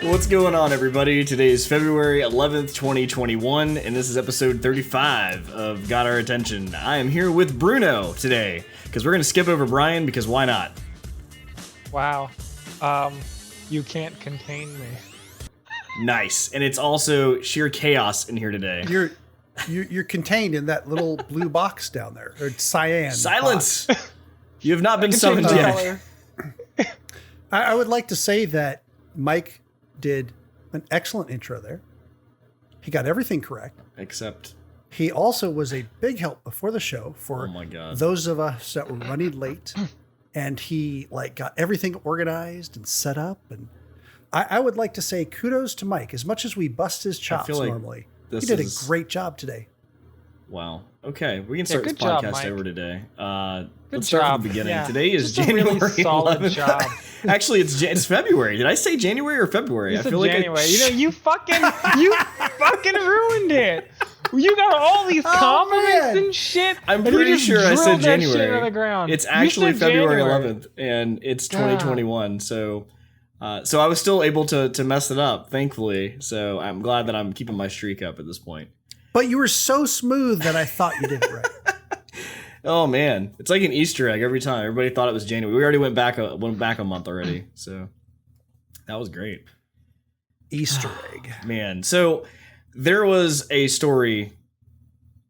What's going on, everybody? Today is February 11th, 2021, and this is episode 35 of Got Our Attention. I am here with Bruno today, because we're going to skip over Brian, because why not? Wow. You can't contain me. Nice. And it's also sheer chaos in here today. You're contained in that little blue box down there, or cyan. Silence! You have not been summoned yet. I would like to say that Mike did an excellent intro there. He got everything correct. Except... He also was a big help before the show for those of us that were running late. And he got everything organized and set up. And I would like to say kudos to Mike. As much as we bust his chops normally, he did a great job today. Wow. Okay, we can start this podcast over today. Let's job. start from the beginning. Yeah. Today is Just January a really solid 11th. job. Actually, it's February. Did I say January or February? You I said feel January. like you fucking ruined it. You got all these compliments and shit. I'm pretty sure I said January. Shit on the ground. It's actually February 11th, and it's 2021. So I was still able to mess it up, thankfully. So I'm glad that I'm keeping my streak up at this point. But you were so smooth that I thought you did it right. Oh man, it's like an Easter egg every time. Everybody thought it was January. We already went back a month already, so that was great. Easter egg, man. So there was a story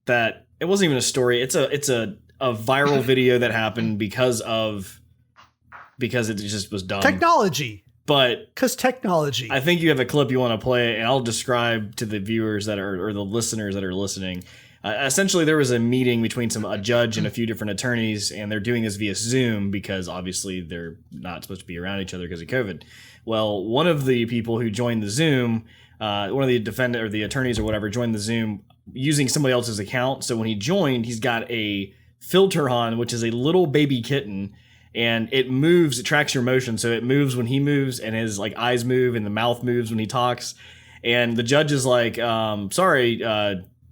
that it wasn't even a story. It's a viral video that happened because it just was dumb. Technology. But because technology. I think you have a clip you want to play, and I'll describe to the viewers that are, or the listeners that are listening. Essentially, there was a meeting between a judge and a few different attorneys, and they're doing this via Zoom because obviously they're not supposed to be around each other because of COVID. Well, one of the people who joined the Zoom, one of the defendant or the attorneys or whatever, joined the Zoom using somebody else's account. So when he joined, he's got a filter on, which is a little baby kitten. And it moves, it tracks your motion. So it moves when he moves, and his eyes move, and the mouth moves when he talks. And the judge is like, sorry,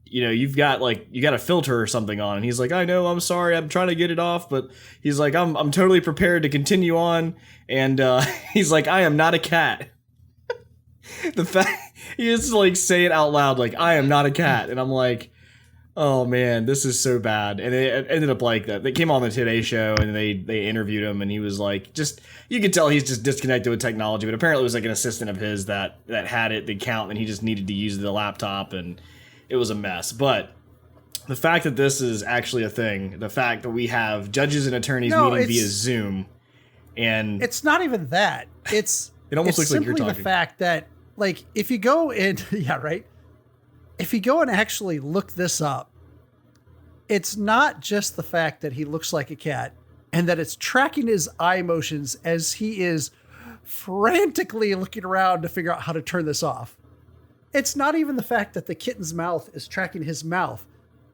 you've got a filter or something on. And he's like, I know, I'm sorry, I'm trying to get it off. But he's like, I'm totally prepared to continue on. And he's like, I am not a cat. The fact, he just say it out loud, I am not a cat. And I'm like, oh man, this is so bad. And it ended up like that. They came on the Today Show and they interviewed him, and he was you could tell he's just disconnected with technology, but apparently it was an assistant of his that had the account, and he just needed to use the laptop, and it was a mess. But the fact that this is actually a thing, the fact that we have judges and attorneys meeting via Zoom, and it's not even that. It almost looks like you're talking. The fact that if you go and if you go and actually look this up, it's not just the fact that he looks like a cat and that it's tracking his eye motions as he is frantically looking around to figure out how to turn this off. It's not even the fact that the kitten's mouth is tracking his mouth.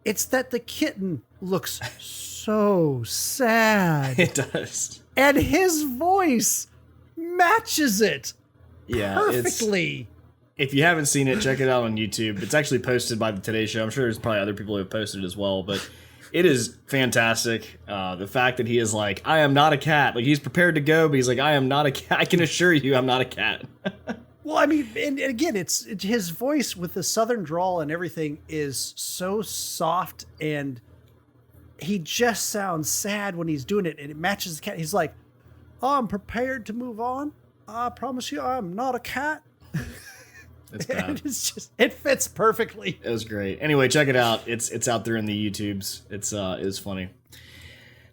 It's that the kitten looks so sad. It does. And his voice matches it perfectly. If you haven't seen it, check it out on YouTube. It's actually posted by the Today Show. I'm sure there's probably other people who have posted it as well, but it is fantastic. The fact that he is like, I am not a cat. He's prepared to go, but he's like, I am not a cat. I can assure you I'm not a cat. Well, I mean, and again, it's his voice with the southern drawl and everything is so soft, and he just sounds sad when he's doing it, and it matches the cat. He's like, I'm prepared to move on. I promise you I'm not a cat. It's bad. It fits perfectly. It was great. Anyway, check it out. It's out there in the YouTubes. It's funny.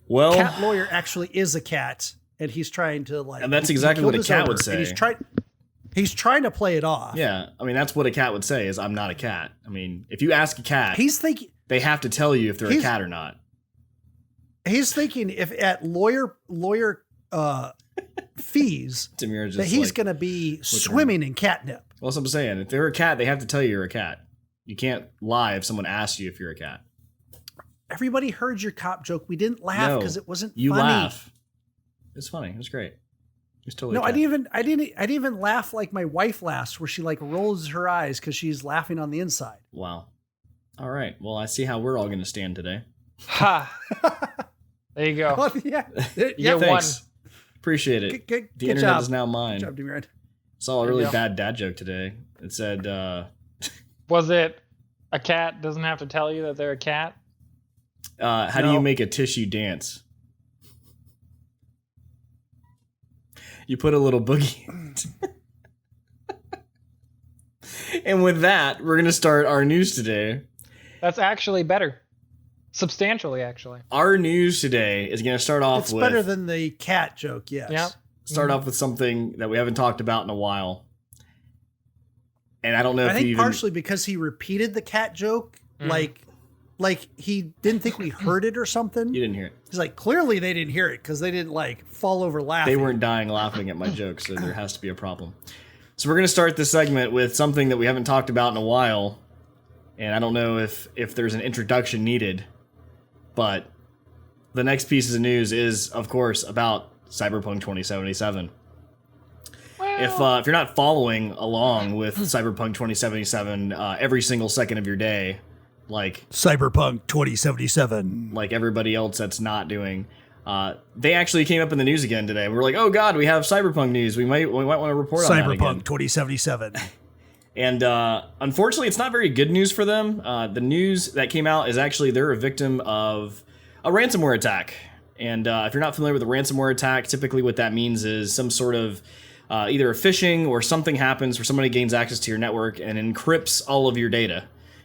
Well, cat lawyer actually is a cat, and he's trying to and that's exactly what a cat would say. He's trying to play it off. Yeah, I mean that's what a cat would say is I'm not a cat. I mean, if you ask a cat, he's thinking they have to tell you if they're a cat or not. He's thinking if at lawyer fees Dymyrn that he's going to be swimming in catnip. Well, that's what I'm saying. If they're a cat, they have to tell you you're a cat. You can't lie if someone asks you if you're a cat. Everybody heard your cop joke. We didn't laugh because it wasn't you funny. Laugh. It's funny. It was great. It's totally. No, I didn't even laugh like my wife laughs, where she rolls her eyes because she's laughing on the inside. Wow. All right. Well, I see how we're all going to stand today. Ha. There you go. Well, yeah. Yeah. Thanks. Appreciate it. Good the internet job. is now mine. Good job, Dymyrn. Saw a really bad dad joke today. It said, Was it a cat doesn't have to tell you that they're a cat? how do you make a tissue dance? You put a little boogie in it. And with that, we're going to start our news today. That's actually better. Substantially, actually. Our news today is going to start off It's with... better than the cat joke, yes. Yep. Start off with something that we haven't talked about in a while. And I don't know if I think you even... partially because he repeated the cat joke, like he didn't think we heard it or something. You didn't hear it. He's like, clearly they didn't hear it because they didn't like fall over laughing. They weren't dying laughing at my jokes, so there has to be a problem. So we're going to start this segment with something that we haven't talked about in a while. And I don't know if there's an introduction needed. But the next piece of news is, of course, about Cyberpunk 2077. If you're not following along with Cyberpunk 2077 every single second of your day, like Cyberpunk 2077, like everybody else that's not doing, they actually came up in the news again today. We were like, oh god, we have Cyberpunk news. We might want to report on that again. Cyberpunk 2077. And unfortunately, it's not very good news for them. The news that came out is actually they're a victim of a ransomware attack. And if you're not familiar with a ransomware attack, typically what that means is some sort of either a phishing or something happens where somebody gains access to your network and encrypts all of your data.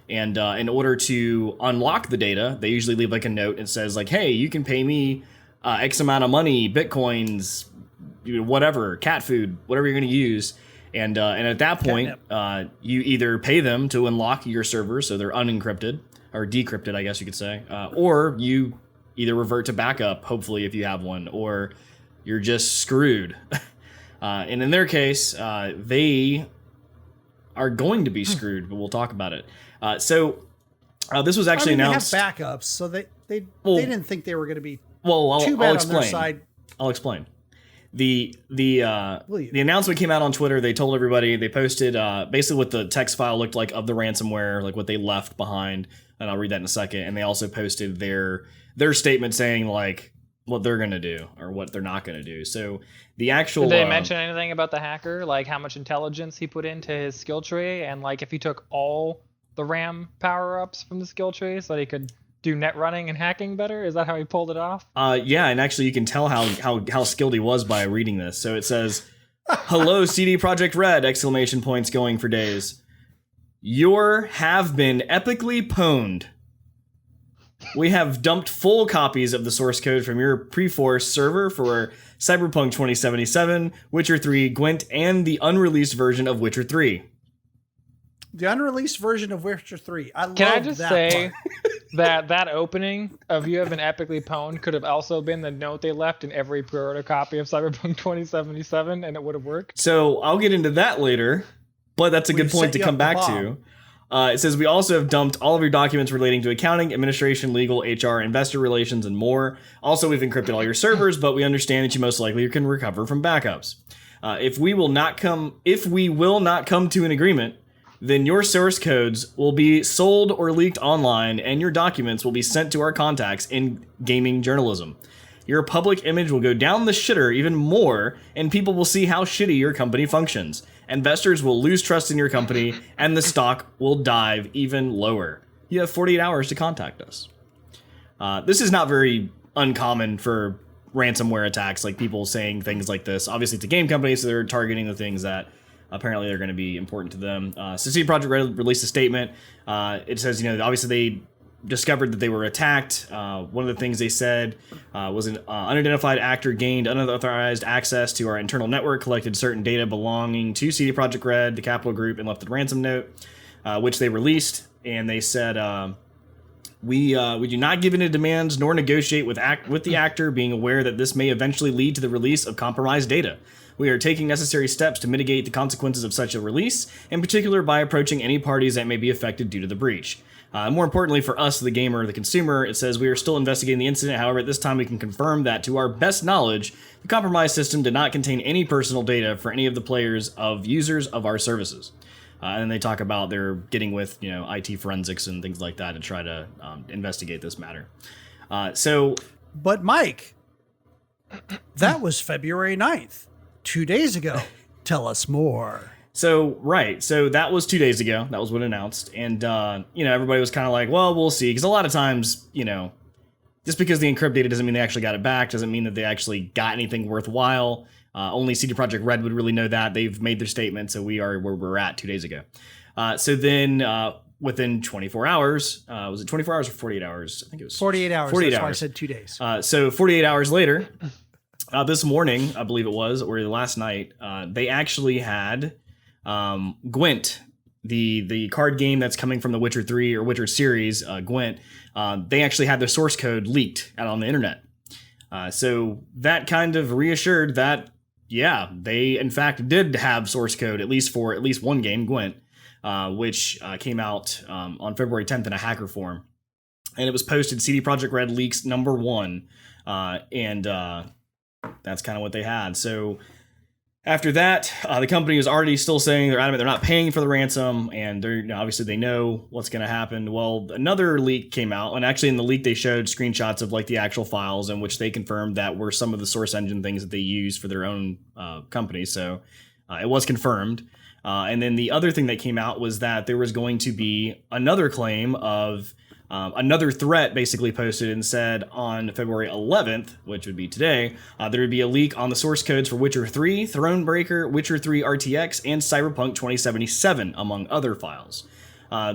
And in order to unlock the data, they usually leave like a note and says like, hey, you can pay me X amount of money, bitcoins, whatever, cat food, whatever you're going to use. And at that point, you either pay them to unlock your servers so they're unencrypted or decrypted, I guess you could say, or you either revert to backup, hopefully if you have one, or you're just screwed. And in their case, they are going to be screwed, but we'll talk about it. So this was actually announced. They have backups, so they didn't think they were going to be too bad on their side. I'll explain. The announcement came out on Twitter. They told everybody, they posted basically what the text file looked like of the ransomware, like what they left behind, and I'll read that in a second. And they also posted their statement saying like what they're going to do or what they're not going to do. So the actual... Did they mention anything about the hacker? Like how much intelligence he put into his skill tree? And like if he took all the RAM power-ups from the skill tree so that he could do net running and hacking better? Is that how he pulled it off? Yeah, and actually you can tell how skilled he was by reading this. So it says, hello, CD Projekt Red, exclamation points going for days. Your have been epically pwned. We have dumped full copies of the source code from your pre-forced server for Cyberpunk 2077, Witcher 3, Gwent, and the unreleased version of Witcher 3. The unreleased version of Witcher 3. Can I just say that opening of you have been epically pwned could have also been the note they left in every pre-order copy of Cyberpunk 2077, and it would have worked? So I'll get into that later, but that's a good point to come back to. It says, we also have dumped all of your documents relating to accounting, administration, legal, HR, investor relations, and more. Also, we've encrypted all your servers, but we understand that you most likely can recover from backups. If we will not come to an agreement, then your source codes will be sold or leaked online, and your documents will be sent to our contacts in gaming journalism. Your public image will go down the shitter even more, and people will see how shitty your company functions. Investors will lose trust in your company, and the stock will dive even lower. You have 48 hours to contact us. This is not very uncommon for ransomware attacks, like people saying things like this. Obviously, it's a game company, so they're targeting the things that apparently they're going to be important to them. So CD Projekt Red released a statement. It says, obviously they discovered that they were attacked. One of the things they said was an unidentified actor gained unauthorized access to our internal network, collected certain data belonging to CD Projekt Red, the Capital Group, and left a ransom note, which they released. And they said, we do not give in to demands nor negotiate with the actor, being aware that this may eventually lead to the release of compromised data. We are taking necessary steps to mitigate the consequences of such a release, in particular by approaching any parties that may be affected due to the breach. More importantly for us, the gamer, the consumer, it says we are still investigating the incident. However, at this time we can confirm that to our best knowledge, the compromised system did not contain any personal data for any of the players of users of our services. And they talk about they're getting with IT forensics and things like that to try to investigate this matter. But Mike, that was February 9th, 2 days ago. Tell us more. So that was 2 days ago. That was what announced, and everybody was kind of like, well, we'll see, because a lot of times, just because they encrypt data doesn't mean they actually got it back, doesn't mean that they actually got anything worthwhile. Only CD Projekt Red would really know that. They've made their statement, so we are where we're at 2 days ago. So then within 24 hours, was it 24 hours or 48 hours? I think it was 48 hours. 48 That's hours. why I said 2 days. So 48 hours later, this morning, I believe it was, or last night, they actually had Gwent, the card game that's coming from the Witcher 3 or Witcher series, Gwent. They actually had their source code leaked out on the internet. So that kind of reassured that, yeah, they in fact did have source code, at least for at least one game, Gwent, which came out on February 10th in a hacker form. And it was posted CD Projekt Red leaks #1. And that's kind of what they had. So after that, the company is already still saying they're adamant they're not paying for the ransom, and they're obviously they know what's going to happen. Well, another leak came out, and actually in the leak they showed screenshots of like the actual files in which they confirmed that were some of the source engine things that they use for their own company. So it was confirmed. And then the other thing that came out was that there was going to be another claim of another threat basically posted and said on February 11th, which would be today, there would be a leak on the source codes for Witcher 3, Thronebreaker, Witcher 3 RTX, and Cyberpunk 2077, among other files.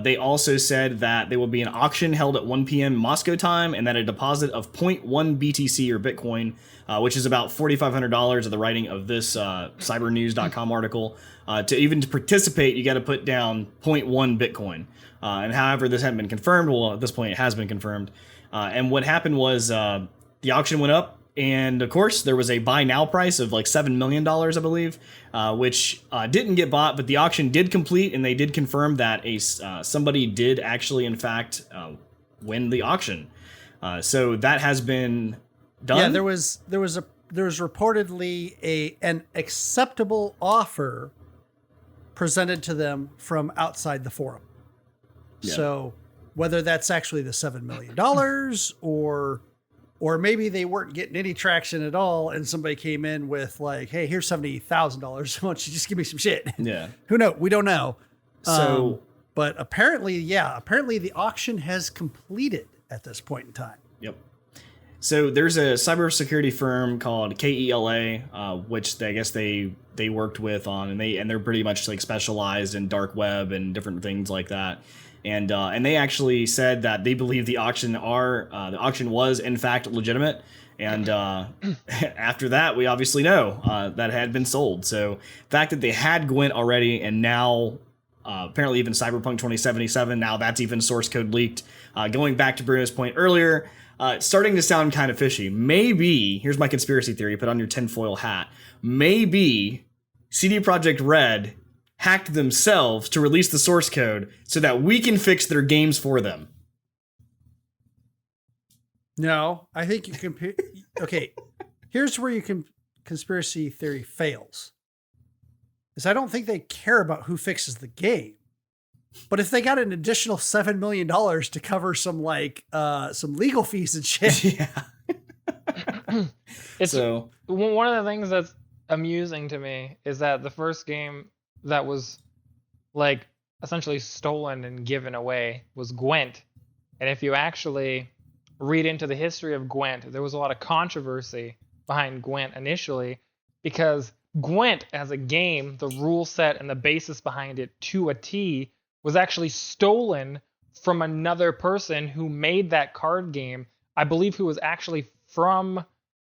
They also said that there will be an auction held at 1 p.m. Moscow time, and that a deposit of 0.1 BTC or Bitcoin, which is about $4,500 of the writing of this cybernews.com article. To even to participate, you got to put down 0.1 Bitcoin. And however, this hadn't been confirmed. Well, at this point, it has been confirmed. And what happened was the auction went up. And of course, there was a buy now price of like $7 million, I believe, which didn't get bought. But the auction did complete, and they did confirm that somebody did actually, in fact, win the auction. So that has been done. Yeah, there was reportedly an acceptable offer presented to them from outside the forum. Yeah. So whether that's actually the $7 million or maybe they weren't getting any traction at all and somebody came in with like, hey, here's $70,000. Why don't you just give me some shit? Yeah. Who knows? We don't know. So, but apparently the auction has completed at this point in time. Yep. So there's a cybersecurity firm called KELA, which I guess they worked with on, and they're pretty much like specialized in dark web and different things like that. And they actually said that they believe the auction was in fact legitimate. And after that, we obviously know that had been sold. So the fact that they had Gwent already, and now apparently even Cyberpunk 2077, now that's even source code leaked. Going back to Bruno's point earlier, it's starting to sound kind of fishy. Maybe, here's my conspiracy theory, put on your tinfoil hat. Maybe CD Projekt Red hacked themselves to release the source code so that we can fix their games for them. No, I think you can. Okay, here's where conspiracy theory fails. Is I don't think they care about who fixes the game. But if they got an additional $7 million to cover some some legal fees and shit. Yeah. It's so one of the things that's amusing to me is that the first game that was like essentially stolen and given away was Gwent. And if you actually read into the history of Gwent, there was a lot of controversy behind Gwent initially because Gwent as a game, the rule set and the basis behind it to a T was actually stolen from another person who made that card game. I believe who was actually from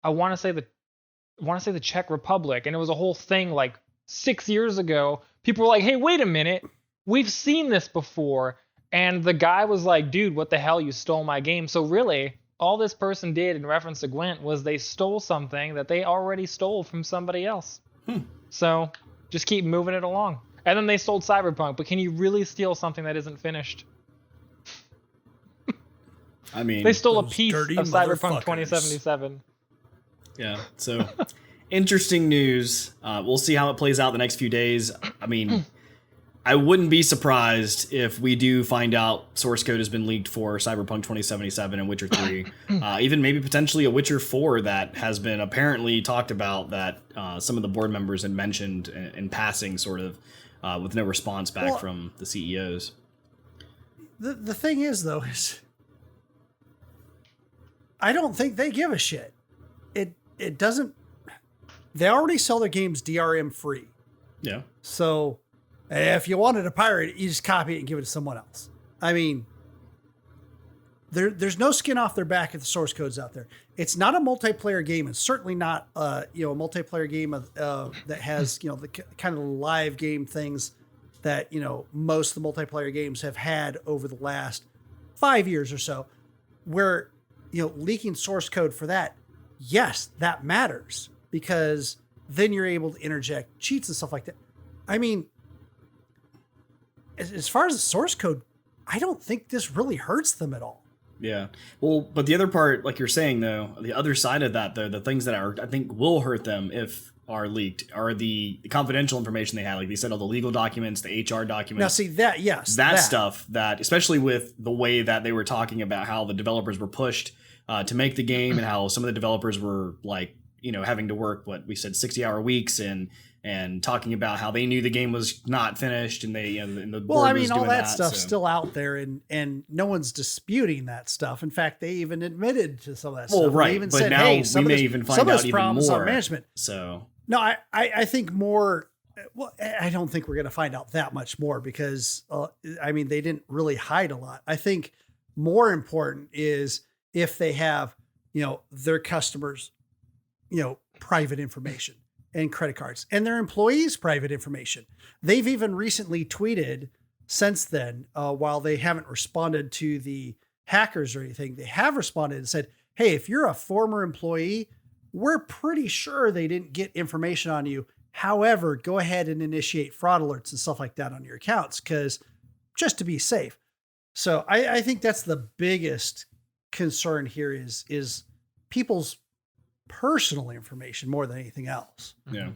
I want to say the Czech Republic, and it was a whole thing like 6 years ago. People were like, "Hey, wait a minute. We've seen this before." And the guy was like, "Dude, what the hell? You stole my game." So really, all this person did in reference to Gwent was they stole something that they already stole from somebody else. So just keep moving it along. And then they sold Cyberpunk, but can you really steal something that isn't finished? I mean, they stole a piece of Cyberpunk 2077. Yeah, so interesting news. We'll see how it plays out the next few days. I mean, I wouldn't be surprised if we do find out source code has been leaked for Cyberpunk 2077 and Witcher 3, even maybe potentially a Witcher 4 that has been apparently talked about that some of the board members had mentioned in passing, sort of, with no response back from the CEOs. The thing is, though, is I don't think they give a shit. It doesn't. They already sell their games DRM free. Yeah. So if you wanted to pirate it, you just copy it and give it to someone else. I mean, there's no skin off their back if the source code's out there. It's not a multiplayer game. It's certainly not a multiplayer game that has the kind of live game things that most of the multiplayer games have had over the last 5 years or so. Where leaking source code for that, yes, that matters because then you're able to interject cheats and stuff like that. I mean, as far as the source code, I don't think this really hurts them at all. Yeah. Well, but the other part, like you're saying, though, the other side of that, though, the things that I think will hurt them if are leaked are the confidential information they had. Like they said, all the legal documents, the HR documents. Now, see that, yes. That stuff, that especially with the way that they were talking about how the developers were pushed to make the game and how some of the developers were like, having to work, what we said, 60-hour weeks and talking about how they knew the game was not finished and they, and the board was doing all that stuff's so. Still out there and no one's disputing that stuff. In fact, they even admitted to some of that well, stuff. Right. They even but said, now hey, we may even find out even more. Management. So no, I think more. Well, I don't think we're going to find out that much more because, they didn't really hide a lot. I think more important is if they have, their customers, private information and credit cards and their employees' private information. They've even recently tweeted since then, while they haven't responded to the hackers or anything, they have responded and said, hey, if you're a former employee, we're pretty sure they didn't get information on you. However, go ahead and initiate fraud alerts and stuff like that on your accounts because just to be safe. So I think that's the biggest concern here is people's personal information more than anything else. Yeah.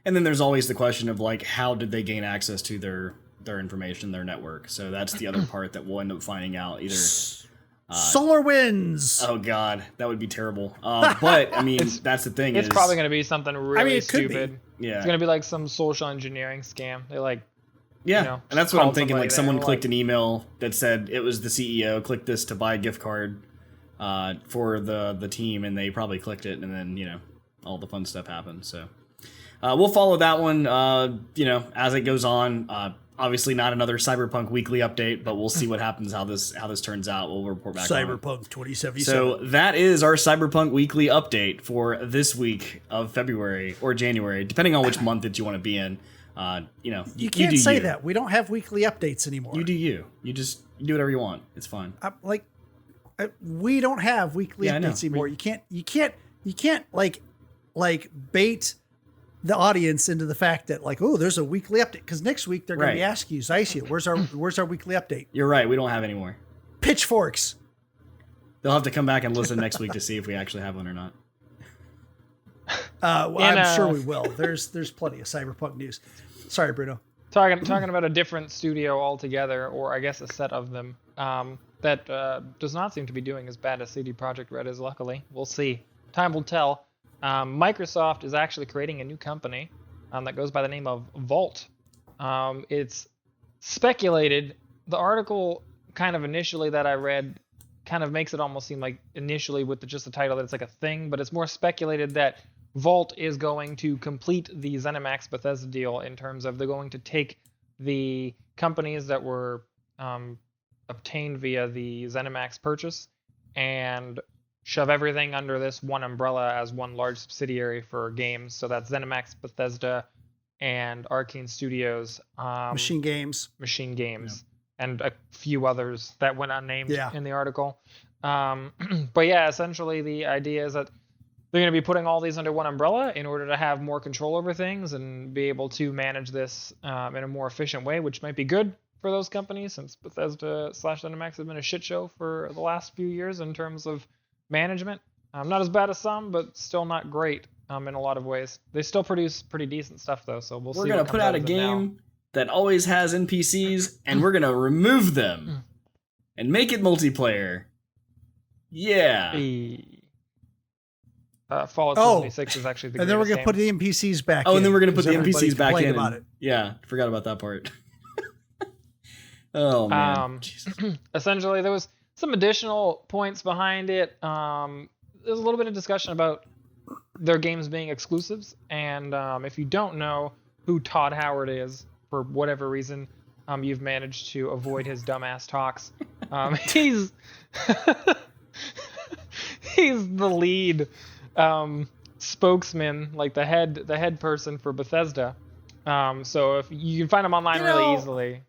And then there's always the question of like, how did they gain access to their information, their network? So that's the other part that we'll end up finding out either. Solar winds. Oh God, that would be terrible. But I mean, that's the thing. It's probably going to be something really stupid. Yeah. It's going to be like some social engineering scam. They and that's what I'm thinking. Like someone clicked an an email that said it was the CEO. Click this to buy a gift card for the team, and they probably clicked it, and then all the fun stuff happened. So we'll follow that one. As it goes on. Obviously, not another Cyberpunk weekly update, but we'll see what happens. How this turns out. We'll report back. Cyberpunk 2077. So that is our Cyberpunk weekly update for this week of February or January, depending on which month that you want to be in. You can't say that. We don't have weekly updates anymore. You do you. You just do whatever you want. It's fine. We don't have weekly updates anymore. You can't like bait the audience into the fact that like, oh, there's a weekly update because next week they're going to be asking you, Xycia, where's our weekly update? You're right. We don't have any more. Pitchforks. They'll have to come back and listen next week to see if we actually have one or not. I'm sure we will. There's plenty of Cyberpunk news. Sorry, Bruno. Talking about a different studio altogether, or I guess a set of them, that does not seem to be doing as bad as CD Projekt Red is, luckily. We'll see. Time will tell. Microsoft is actually creating a new company that goes by the name of Vault. It's speculated. The article kind of initially that I read kind of makes it almost seem like initially with just the title that it's like a thing, but it's more speculated that Vault is going to complete the Zenimax Bethesda deal in terms of they're going to take the companies that were obtained via the Zenimax purchase and shove everything under this one umbrella as one large subsidiary for games. So that's Zenimax, Bethesda, and Arcane Studios. Machine Games. And a few others that went unnamed in the article. But yeah, essentially the idea is that they're going to be putting all these under one umbrella in order to have more control over things and be able to manage this in a more efficient way, which might be good for those companies since Bethesda / Zenimax has been a shit show for the last few years in terms of management. Not as bad as some, but still not great in a lot of ways. They still produce pretty decent stuff though, so we're going to put out a game that always has NPCs, and we're gonna remove them and make it multiplayer. Yeah. Fallout 76 is actually the and then we're greatest gonna put the NPCs back in. Oh, and then we're gonna put the because NPCs back everybody in. complained about it. Yeah, forgot about that part. Oh man. Jesus. Essentially, there was some additional points behind it. There's a little bit of discussion about their games being exclusives, and if you don't know who Todd Howard is, for whatever reason, you've managed to avoid his dumbass talks. He's he's the lead spokesman, like the head person for Bethesda. So if you can find him online really easily.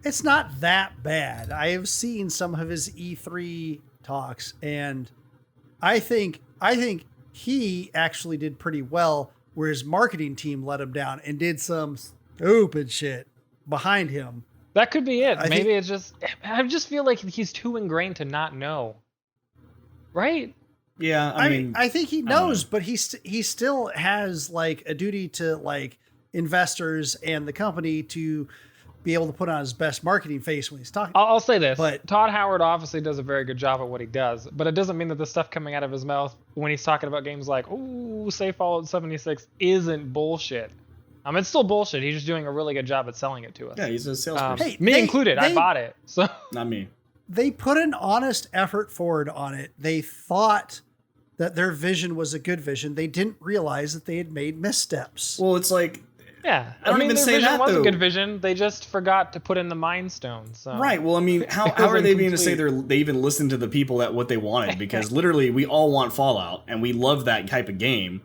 It's not that bad. I have seen some of his E3 talks, and I think he actually did pretty well, where his marketing team let him down and did some stupid shit behind him. That could be it. Maybe it's just, I just feel like he's too ingrained to not know. Right? Yeah, I mean, I think he knows, but he still has like a duty to like investors and the company to be able to put on his best marketing face when he's talking. I'll say this, but Todd Howard obviously does a very good job at what he does, but it doesn't mean that the stuff coming out of his mouth when he's talking about games like, "Ooh, say Fallout 76" isn't bullshit. It's still bullshit. He's just doing a really good job at selling it to us. yeah, he's a salesperson. Me included. I bought it. So Not me. They put an honest effort forward on it. They thought that their vision was a good vision. They didn't realize that they had made missteps. Well, it's like, yeah, I don't even their say vision that, was though. a good vision. They just forgot to put in the Mind Stone. So. Right. Well, I mean, how are they being to say they even listened to the people that what they wanted? Because literally, we all want Fallout, and we love that type of game.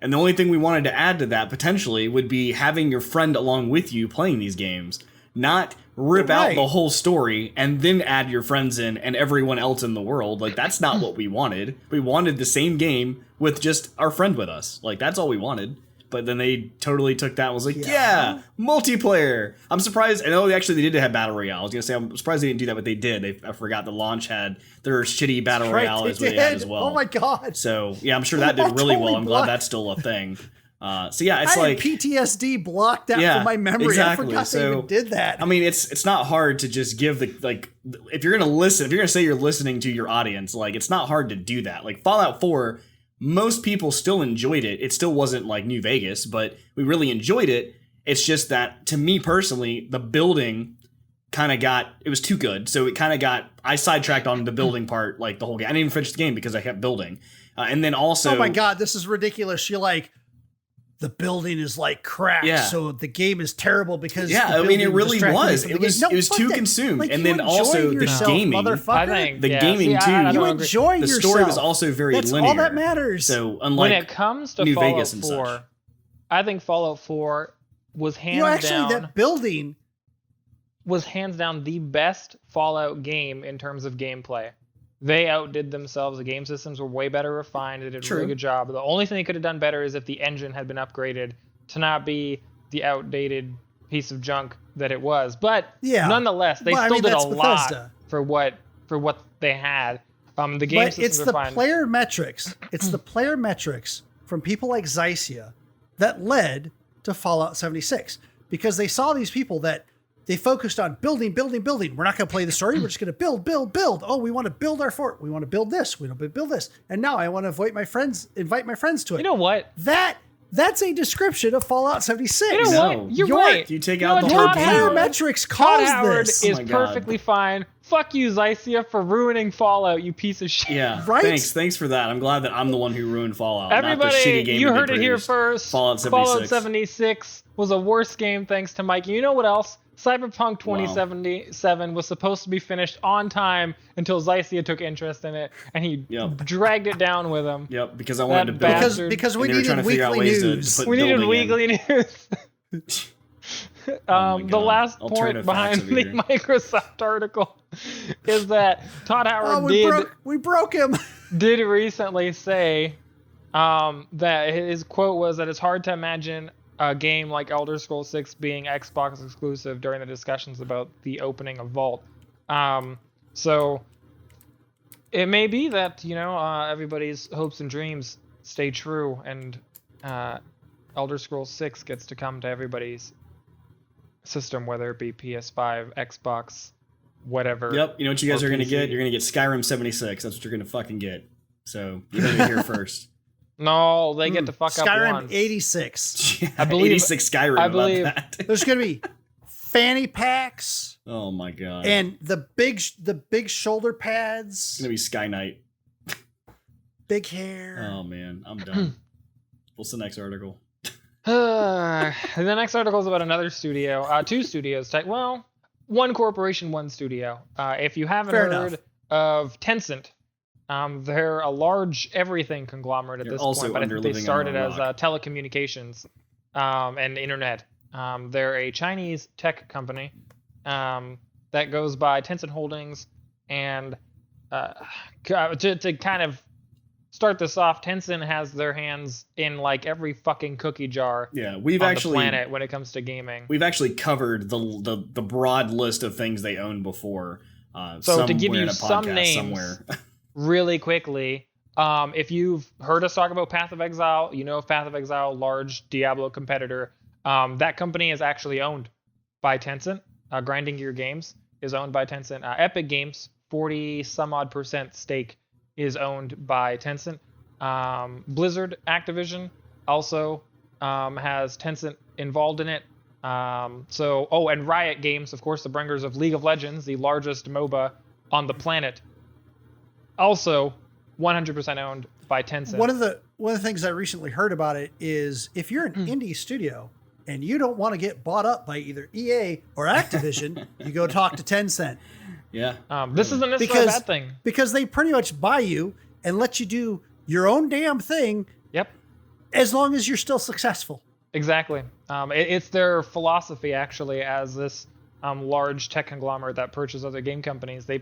And the only thing we wanted to add to that potentially would be having your friend along with you playing these games, not rip out the whole story and then add your friends in and everyone else in the world. Like, that's not what we wanted. We wanted the same game with just our friend with us. Like, that's all we wanted. But then they totally took that and was like, yeah, multiplayer. I'm surprised. I know they did have Battle Royale. I was going to say, I'm surprised they didn't do that, but they did. I forgot the launch had their shitty Battle Royale as they had as well. Oh my God. So, yeah, I'm sure that did really well. I'm glad that's still a thing. So, yeah, it's I had PTSD blocked out from my memory. Exactly. I forgot they even did that. I mean, it's not hard to just give if you're going to listen, if you're going to say you're listening to your audience, like, it's not hard to do that. Like, Fallout 4, most people still enjoyed it. It still wasn't like New Vegas, but we really enjoyed it. It's just that, to me personally, the building it was too good. So I sidetracked on the building part, like the whole game. I didn't even finish the game because I kept building. And then also... Oh my God, this is ridiculous. You're like, the building is like cracked, so the game is terrible because I mean, it really was. It was too consumed, like, and then also the gaming. I think the gaming too. You enjoy yourself. The story was also very linear. That's all that matters. So unlike when it comes to New Fallout Vegas and 4, such. I think Fallout 4 was hands down. That building was hands down the best Fallout game in terms of gameplay. They outdid themselves. The game systems were way better refined. They did a really good job. The only thing they could have done better is if the engine had been upgraded to not be the outdated piece of junk that it was. But nonetheless, they still did a lot for what they had. The game systems it's the player metrics. It's the player metrics from people like Xycia that led to Fallout 76, because they saw these people that they focused on building. We're not going to play the story. We're just going to build. Oh, we want to build our fort. We want to build this. We want to build this. And now I want to invite my friends to it. You know what? That's a description of Fallout 76. You know what? You're right. You take out the your whole player metrics Todd cause Howard this. is perfectly fine. Fuck you, Xycia, for ruining Fallout, you piece of shit. Yeah, right? Thanks for that. I'm glad that I'm the one who ruined Fallout. Everybody, not the shitty game you heard it here first. Fallout 76. Fallout 76 was a worse game thanks to Mike. You know what else? Cyberpunk 2077 was supposed to be finished on time until Xycia took interest in it, and he dragged it down with him. Yep, because I wanted to build. Because we needed weekly news. We needed weekly news. The last point behind the Microsoft article is that Todd Howard we broke him. did recently say that his quote was that it's hard to imagine a game like Elder Scrolls 6 being Xbox exclusive during the discussions about the opening of Vault. So it may be that, everybody's hopes and dreams stay true, and Elder Scrolls 6 gets to come to everybody's system, whether it be PS5, Xbox, whatever. Yep. You know what you guys or are going to PC. get? You're going to get Skyrim 76. That's what you're going to fucking get. So you heard it here first. No, they get to fuck up Skyrim once. 86. I believe 86 Skyrim. I believe- about that. There's going to be fanny packs Oh my god. and the big shoulder pads, it's gonna be Sky Knight. big hair. Oh man, I'm done. What's the next article? The next article is about another studio, two studios. Well, one corporation, one studio. If you haven't Fair heard enough. of Tencent, they're a large everything conglomerate at They're this also point, but I think they under living started under a as rock. telecommunications and internet. They're a Chinese tech company that goes by Tencent Holdings, and to kind of start this off, Tencent has their hands in like every fucking cookie jar Yeah, we've on actually the planet when it comes to gaming. we've actually covered the broad list of things they own before. So to give somewhere you in a some podcast names, somewhere. really quickly, if you've heard us talk about Path of Exile, you know Path of Exile, large Diablo competitor. That company is actually owned by Tencent. Grinding Gear Games is owned by Tencent. Epic Games, 40 some odd % stake is owned by Tencent. Blizzard Activision also has Tencent involved in it. And Riot Games, of course, the bringers of League of Legends, the largest MOBA on the planet, also 100% owned by Tencent. One of the things I recently heard about it is if you're an indie studio and you don't want to get bought up by either EA or Activision, you go talk to Tencent. Yeah. This isn't necessarily a bad thing. Because they pretty much buy you and let you do your own damn thing Yep. as long as you're still successful. Exactly. It's their philosophy, actually, as this large tech conglomerate that purchases other game companies. They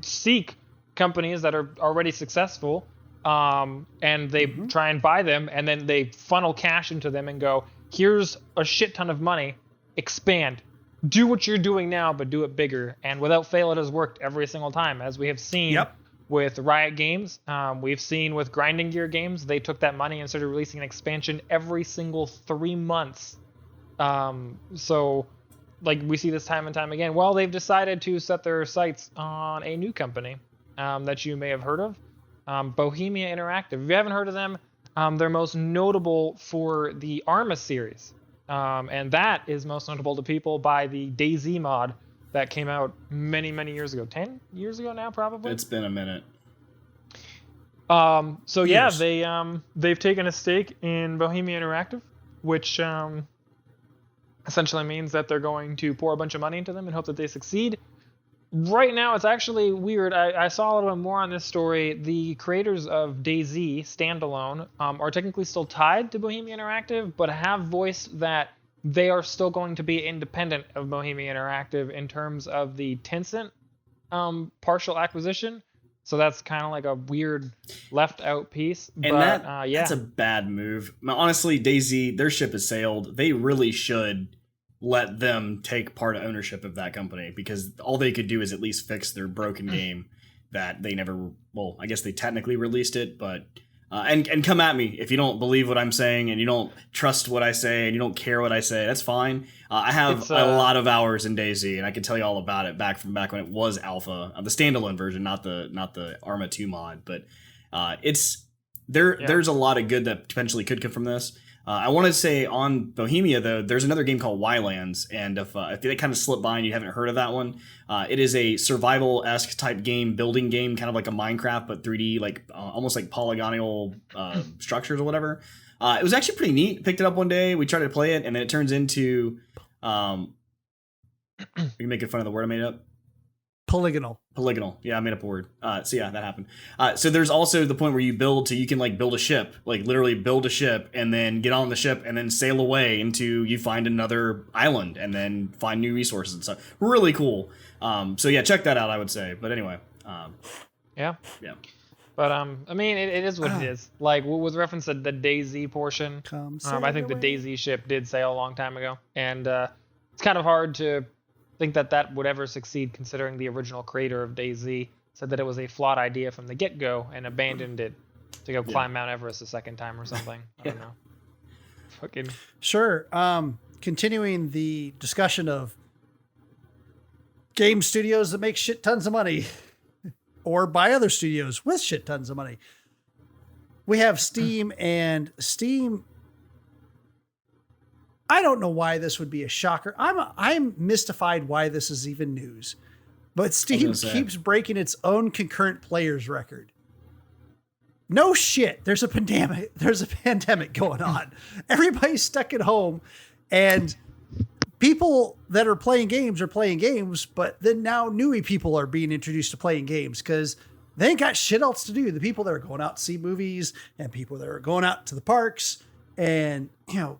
seek companies that are already successful, and they try and buy them, and then they funnel cash into them and go, here's a shit ton of money, expand. Do what you're doing now, but do it bigger. And without fail, it has worked every single time, as we have seen with Riot Games. We've seen with Grinding Gear Games, they took that money and started releasing an expansion every single 3 months. So, like, we see this time and time again. Well, they've decided to set their sights on a new company that you may have heard of, Bohemia Interactive. If you haven't heard of them, they're most notable for the Arma series. And that is most notable to people by the DayZ mod that came out many, many years ago. 10 years ago now, probably? It's been a minute. So yeah, they've taken a stake in Bohemia Interactive, which essentially means that they're going to pour a bunch of money into them and hope that they succeed. Right now, it's actually weird. I saw a little bit more on this story. The creators of DayZ standalone are technically still tied to Bohemia Interactive, but have voiced that they are still going to be independent of Bohemia Interactive in terms of the Tencent partial acquisition. So that's kind of like a weird left out piece. And but, that's a bad move. Now, honestly, DayZ, their ship has sailed. They really should let them take part of ownership of that company, because all they could do is at least fix their broken game that they never, well, I guess they technically released it, but and come at me if you don't believe what I'm saying and you don't trust what I say and you don't care what I say. That's fine. I have a lot of hours in DayZ, and I can tell you all about it back when it was alpha, the standalone version, not the Arma 2 mod. But there's a lot of good that potentially could come from this. I want to say on Bohemia, though, there's another game called Wylands, and if they kind of slip by and you haven't heard of that one, it is a survival-esque type game, building game, kind of like a Minecraft, but 3D, like almost like polygonal structures or whatever. It was actually pretty neat. Picked it up one day, we tried to play it, and then it turns into... are you making fun of the word I made up? Polygonal. Yeah, I made up a word. So yeah, that happened. So there's also the point where you can like build a ship, like literally build a ship and then get on the ship and then sail away into, you find another island and then find new resources and stuff. Really cool. So yeah, check that out, I would say. But anyway. Yeah. Yeah. But I mean, it is what it is. Like with reference to the DayZ portion, I think the DayZ ship did sail a long time ago, and it's kind of hard to think that would ever succeed, considering the original creator of DayZ said that it was a flawed idea from the get-go and abandoned it to go climb Mount Everest a second time or something. I don't know. Fucking sure. continuing the discussion of game studios that make shit tons of money or buy other studios with shit tons of money. We have Steam, and Steam, I don't know why this would be a shocker. I'm mystified why this is even news, but Steam keeps breaking its own concurrent players record. No shit. There's a pandemic going on. Everybody's stuck at home, and people that are playing games, but then now newy people are being introduced to playing games because they ain't got shit else to do. The people that are going out to see movies and people that are going out to the parks and,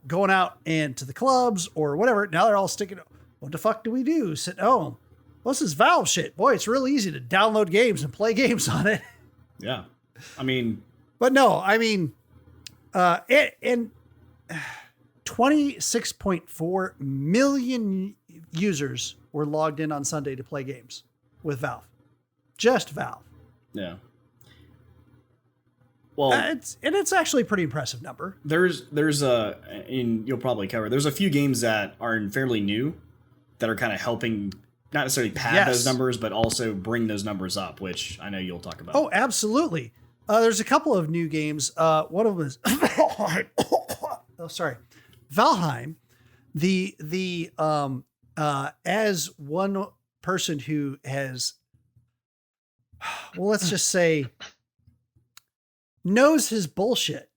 going out and to the clubs or whatever. Now they're all sticking. What the fuck do we do? Sit home. What's this Valve shit? Boy, it's really easy to download games and play games on it. Yeah. I mean, but no, I mean, 26.4 million users were logged in on Sunday to play games with Valve. Just Valve. Yeah. Well, it's actually a pretty impressive number. There's and you'll probably cover. There's a few games that are fairly new that are kind of helping not necessarily pad those numbers, but also bring those numbers up, which I know you'll talk about. Oh, absolutely. There's a couple of new games. One of them is Valheim. As one person who has, well, let's just say, knows his bullshit,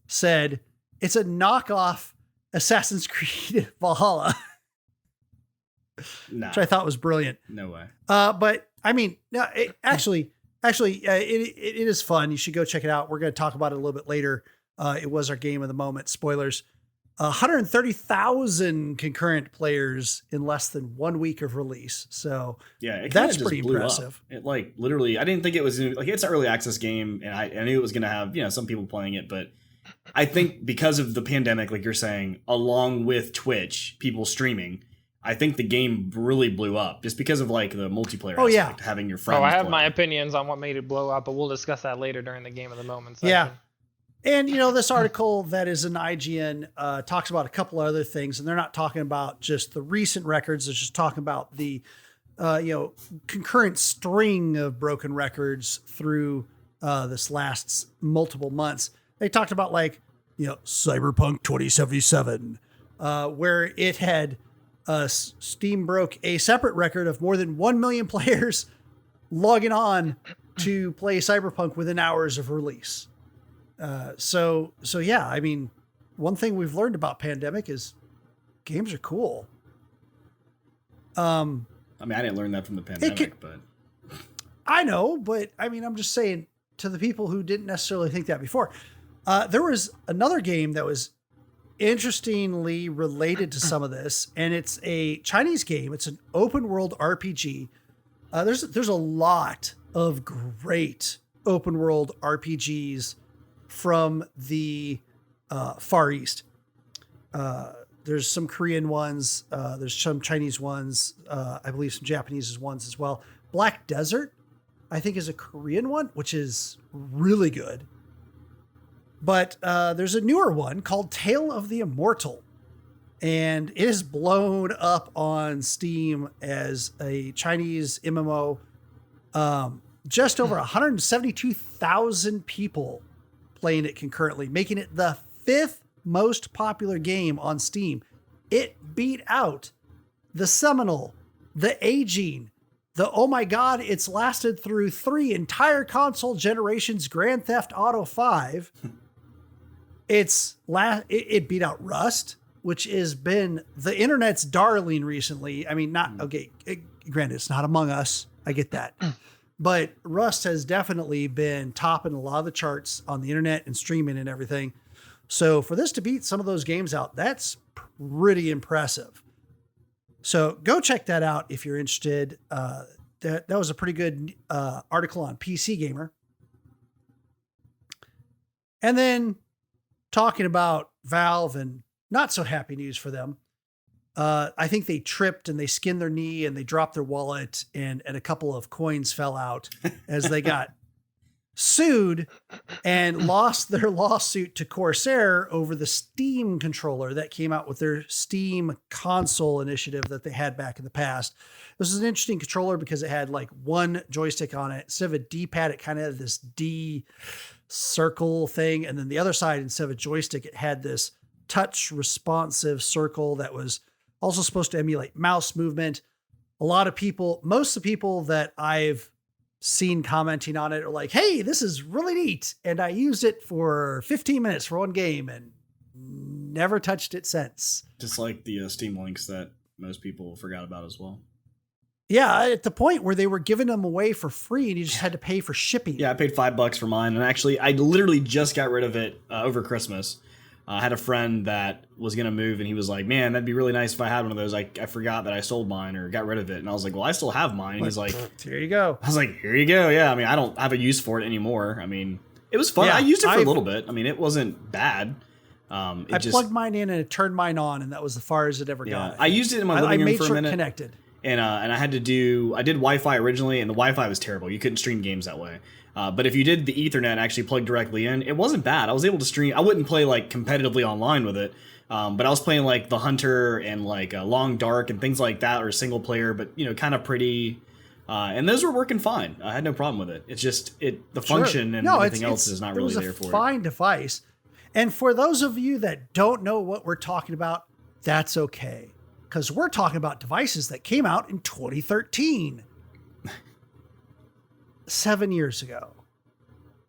said it's a knockoff Assassin's Creed Valhalla. Nah. Which I thought was brilliant. No way. But I mean, no, it is fun. You should go check it out. We're going to talk about it a little bit later. It was our game of the moment. Spoilers. 130,000 concurrent players in less than 1 week of release. So yeah, that's pretty impressive. It literally, I didn't think it was it's an early access game, and I knew it was going to have some people playing it, but I think because of the pandemic, like you're saying, along with Twitch, people streaming, I think the game really blew up just because of like the multiplayer aspect, having your friends. I have play. my opinions on what made it blow up, but we'll discuss that later during the game of the moment section. Yeah. And, this article that is in IGN talks about a couple of other things, and they're not talking about just the recent records. It's just talking about the, concurrent string of broken records through this last multiple months. They talked about Cyberpunk 2077, where it had Steam broke a separate record of more than 1 million players logging on to play Cyberpunk within hours of release. So yeah, I mean, one thing we've learned about pandemic is games are cool. I mean, I didn't learn that from the pandemic, but I know, but I mean, I'm just saying to the people who didn't necessarily think that before, there was another game that was interestingly related to some of this, and it's a Chinese game. It's an open world RPG. There's a lot of great open world RPGs from the Far East. There's some Korean ones. There's some Chinese ones. I believe some Japanese ones as well. Black Desert, I think, is a Korean one, which is really good. But there's a newer one called Tale of the Immortal. And it is blown up on Steam as a Chinese MMO. Just over 172,000 people playing it concurrently, making it the 5th most popular game on Steam. It beat out the Seminole, the Aging, the oh my god, it's lasted through 3 entire console generations Grand Theft Auto 5. It beat out Rust, which has been the internet's darling recently. I mean, granted, it's not Among Us. I get that. But Rust has definitely been topping a lot of the charts on the internet and streaming and everything. So for this to beat some of those games out, that's pretty impressive. So go check that out if you're interested. That was a pretty good article on PC Gamer. And then talking about Valve and not so happy news for them. I think they tripped and they skinned their knee and they dropped their wallet and a couple of coins fell out as they got sued and lost their lawsuit to Corsair over the Steam controller that came out with their Steam console initiative that they had back in the past. This is an interesting controller because it had like one joystick on it. Instead of a D-pad, it kind of had this D circle thing. And then the other side, instead of a joystick, it had this touch responsive circle that was also supposed to emulate mouse movement. A lot of people, most of the people that I've seen commenting on it are like, hey, this is really neat. And I used it for 15 minutes for one game and never touched it since. Just like the Steam links that most people forgot about as well. Yeah, at the point where they were giving them away for free and you just had to pay for shipping. Yeah, I paid $5 for mine. And actually, I literally just got rid of it over Christmas. I had a friend that was going to move and he was like, man, that'd be really nice if I had one of those. I forgot that I sold mine or got rid of it. And I was like, well, I still have mine. And he's like, here you go. I was like, here you go. Yeah. I mean, I don't have a use for it anymore. I mean, it was fun. Yeah, I used it for a little bit. I mean, it wasn't bad. I plugged mine in and it turned mine on and that was as far as it ever got. I used it in my living room for a minute. I made sure it connected. And I did Wi-Fi originally and the Wi-Fi was terrible. You couldn't stream games that way. But if you did the Ethernet and actually plugged directly in, it wasn't bad. I was able to stream. I wouldn't play like competitively online with it, but I was playing like The Hunter and like Long Dark and things like that, or single player, but kind of pretty. And those were working fine. I had no problem with it. It's just the function and everything else is not really there for it. It was a fine device. And for those of you that don't know what we're talking about, that's okay, because we're talking about devices that came out in 2013. 7 years ago,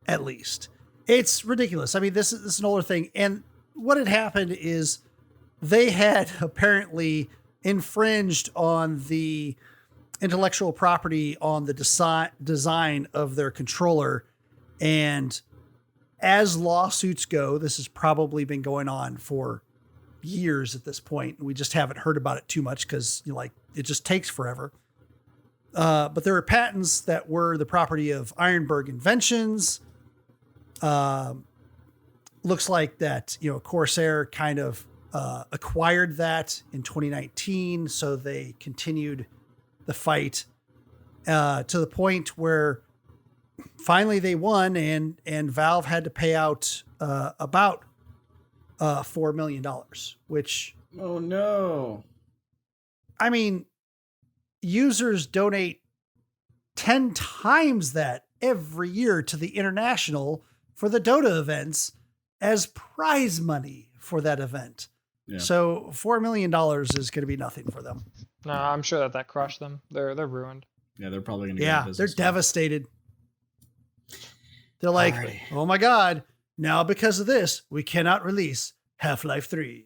at least. It's ridiculous. I mean, this is an older thing. And what had happened is they had apparently infringed on the intellectual property on the design of their controller. And as lawsuits go, this has probably been going on for years at this point. We just haven't heard about it too much because it just takes forever. But there were patents that were the property of Ironburg Inventions. Looks like that, Corsair kind of acquired that in 2019. So they continued the fight to the point where finally they won and Valve had to pay out about $4 million, which... Oh, no. I mean... Users donate 10 times that every year to the International for the Dota events as prize money for that event. Yeah. So $4 million is going to be nothing for them. No, I'm sure that crushed them. They're ruined. Yeah, they're probably going to get out of business. They're devastated. They're like, Alrighty. Oh my God, now because of this, we cannot release Half-Life 3.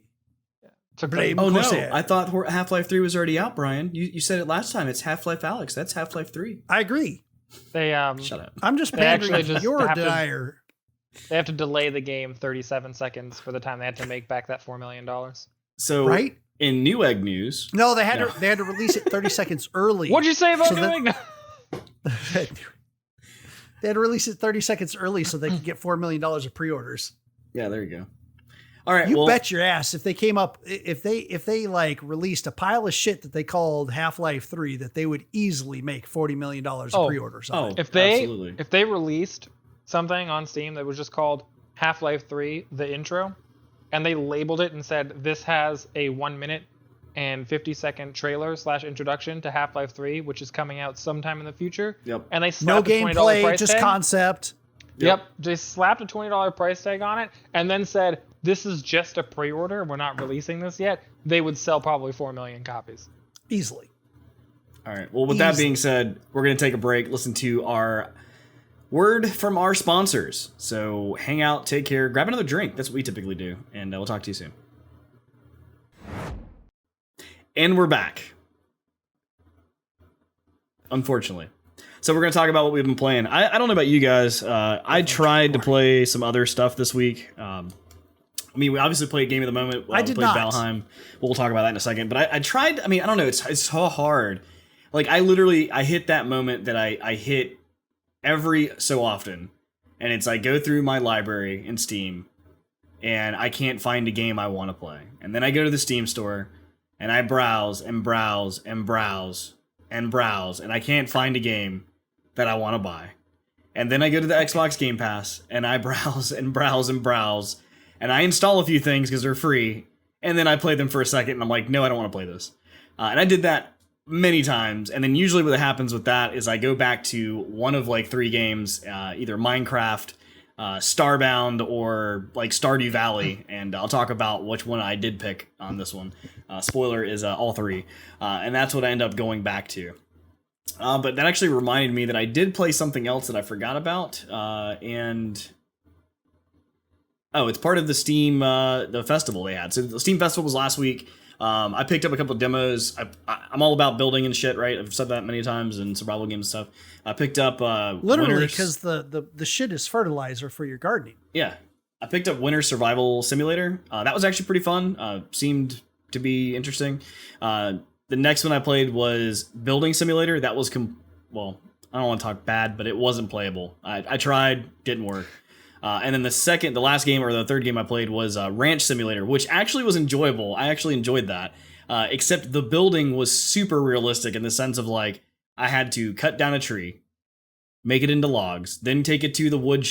Blame Corsair. No, I thought Half-Life 3 was already out, Brian. You said it last time. It's Half-Life Alyx. That's Half-Life 3. I agree. They shut up. I'm just pandering to your denier. They have to delay the game 37 seconds for the time they had to make back that $4 million. So right? In Newegg news. No, they had to release it 30 seconds early. What'd you say about Newegg? They had to release it 30 seconds early so they could get $4 million of pre-orders. Yeah, there you go. All right, you bet your ass if they like released a pile of shit that they called Half-Life 3, that they would easily make $40 million of pre-orders on it. If they released something on Steam that was just called Half-Life 3 the intro, and they labeled it and said this has a 1 minute and 50-second trailer / introduction to Half-Life 3, which is coming out sometime in the future. Yep. And they slapped no a $20 gameplay, price just tag. Concept. Yep. They slapped a $20 price tag on it and then said, this is just a pre-order. We're not releasing this yet. They would sell probably 4 million copies. Easily. All right. Well, with that being said, we're going to take a break, listen to our word from our sponsors. So hang out, take care, grab another drink. That's what we typically do. And we'll talk to you soon. And we're back. Unfortunately. So we're going to talk about what we've been playing. I don't know about you guys. I tried to play some other stuff this week. I mean, we obviously played Game of the Moment. I did played not. Valheim. We'll talk about that in a second. But I tried. I mean, I don't know. It's so hard. Like, I hit that moment that I hit every so often. And it's I go through my library in Steam. And I can't find a game I want to play. And then I go to the Steam store. And I browse and browse and browse and browse. And I can't find a game that I want to buy. And then I go to the Xbox Game Pass, and I browse and browse and browse, and I install a few things because they're free, and then I play them for a second, and I'm like, no, I don't want to play this. And I did that many times, and then usually what happens with that is I go back to one of like 3 games, either Minecraft, Starbound, or like Stardew Valley, and I'll talk about which one I did pick on this one. Spoiler is all 3, and that's what I end up going back to. But that actually reminded me that I did play something else that I forgot about, and it's part of the Steam the festival they had. So the Steam festival was last week. I picked up a couple of demos. I'm all about building and shit, right? I've said that many times in survival games and stuff. I picked up literally because the shit is fertilizer for your gardening. Yeah, I picked up Winter Survival Simulator. That was actually pretty fun. Seemed to be interesting. The next one I played was Building Simulator. That was I don't want to talk bad, but it wasn't playable. I tried, didn't work. And then the last game or the third game I played was Ranch Simulator, which actually was enjoyable. I actually enjoyed that. Except the building was super realistic in the sense of like I had to cut down a tree, make it into logs, then take it to the wood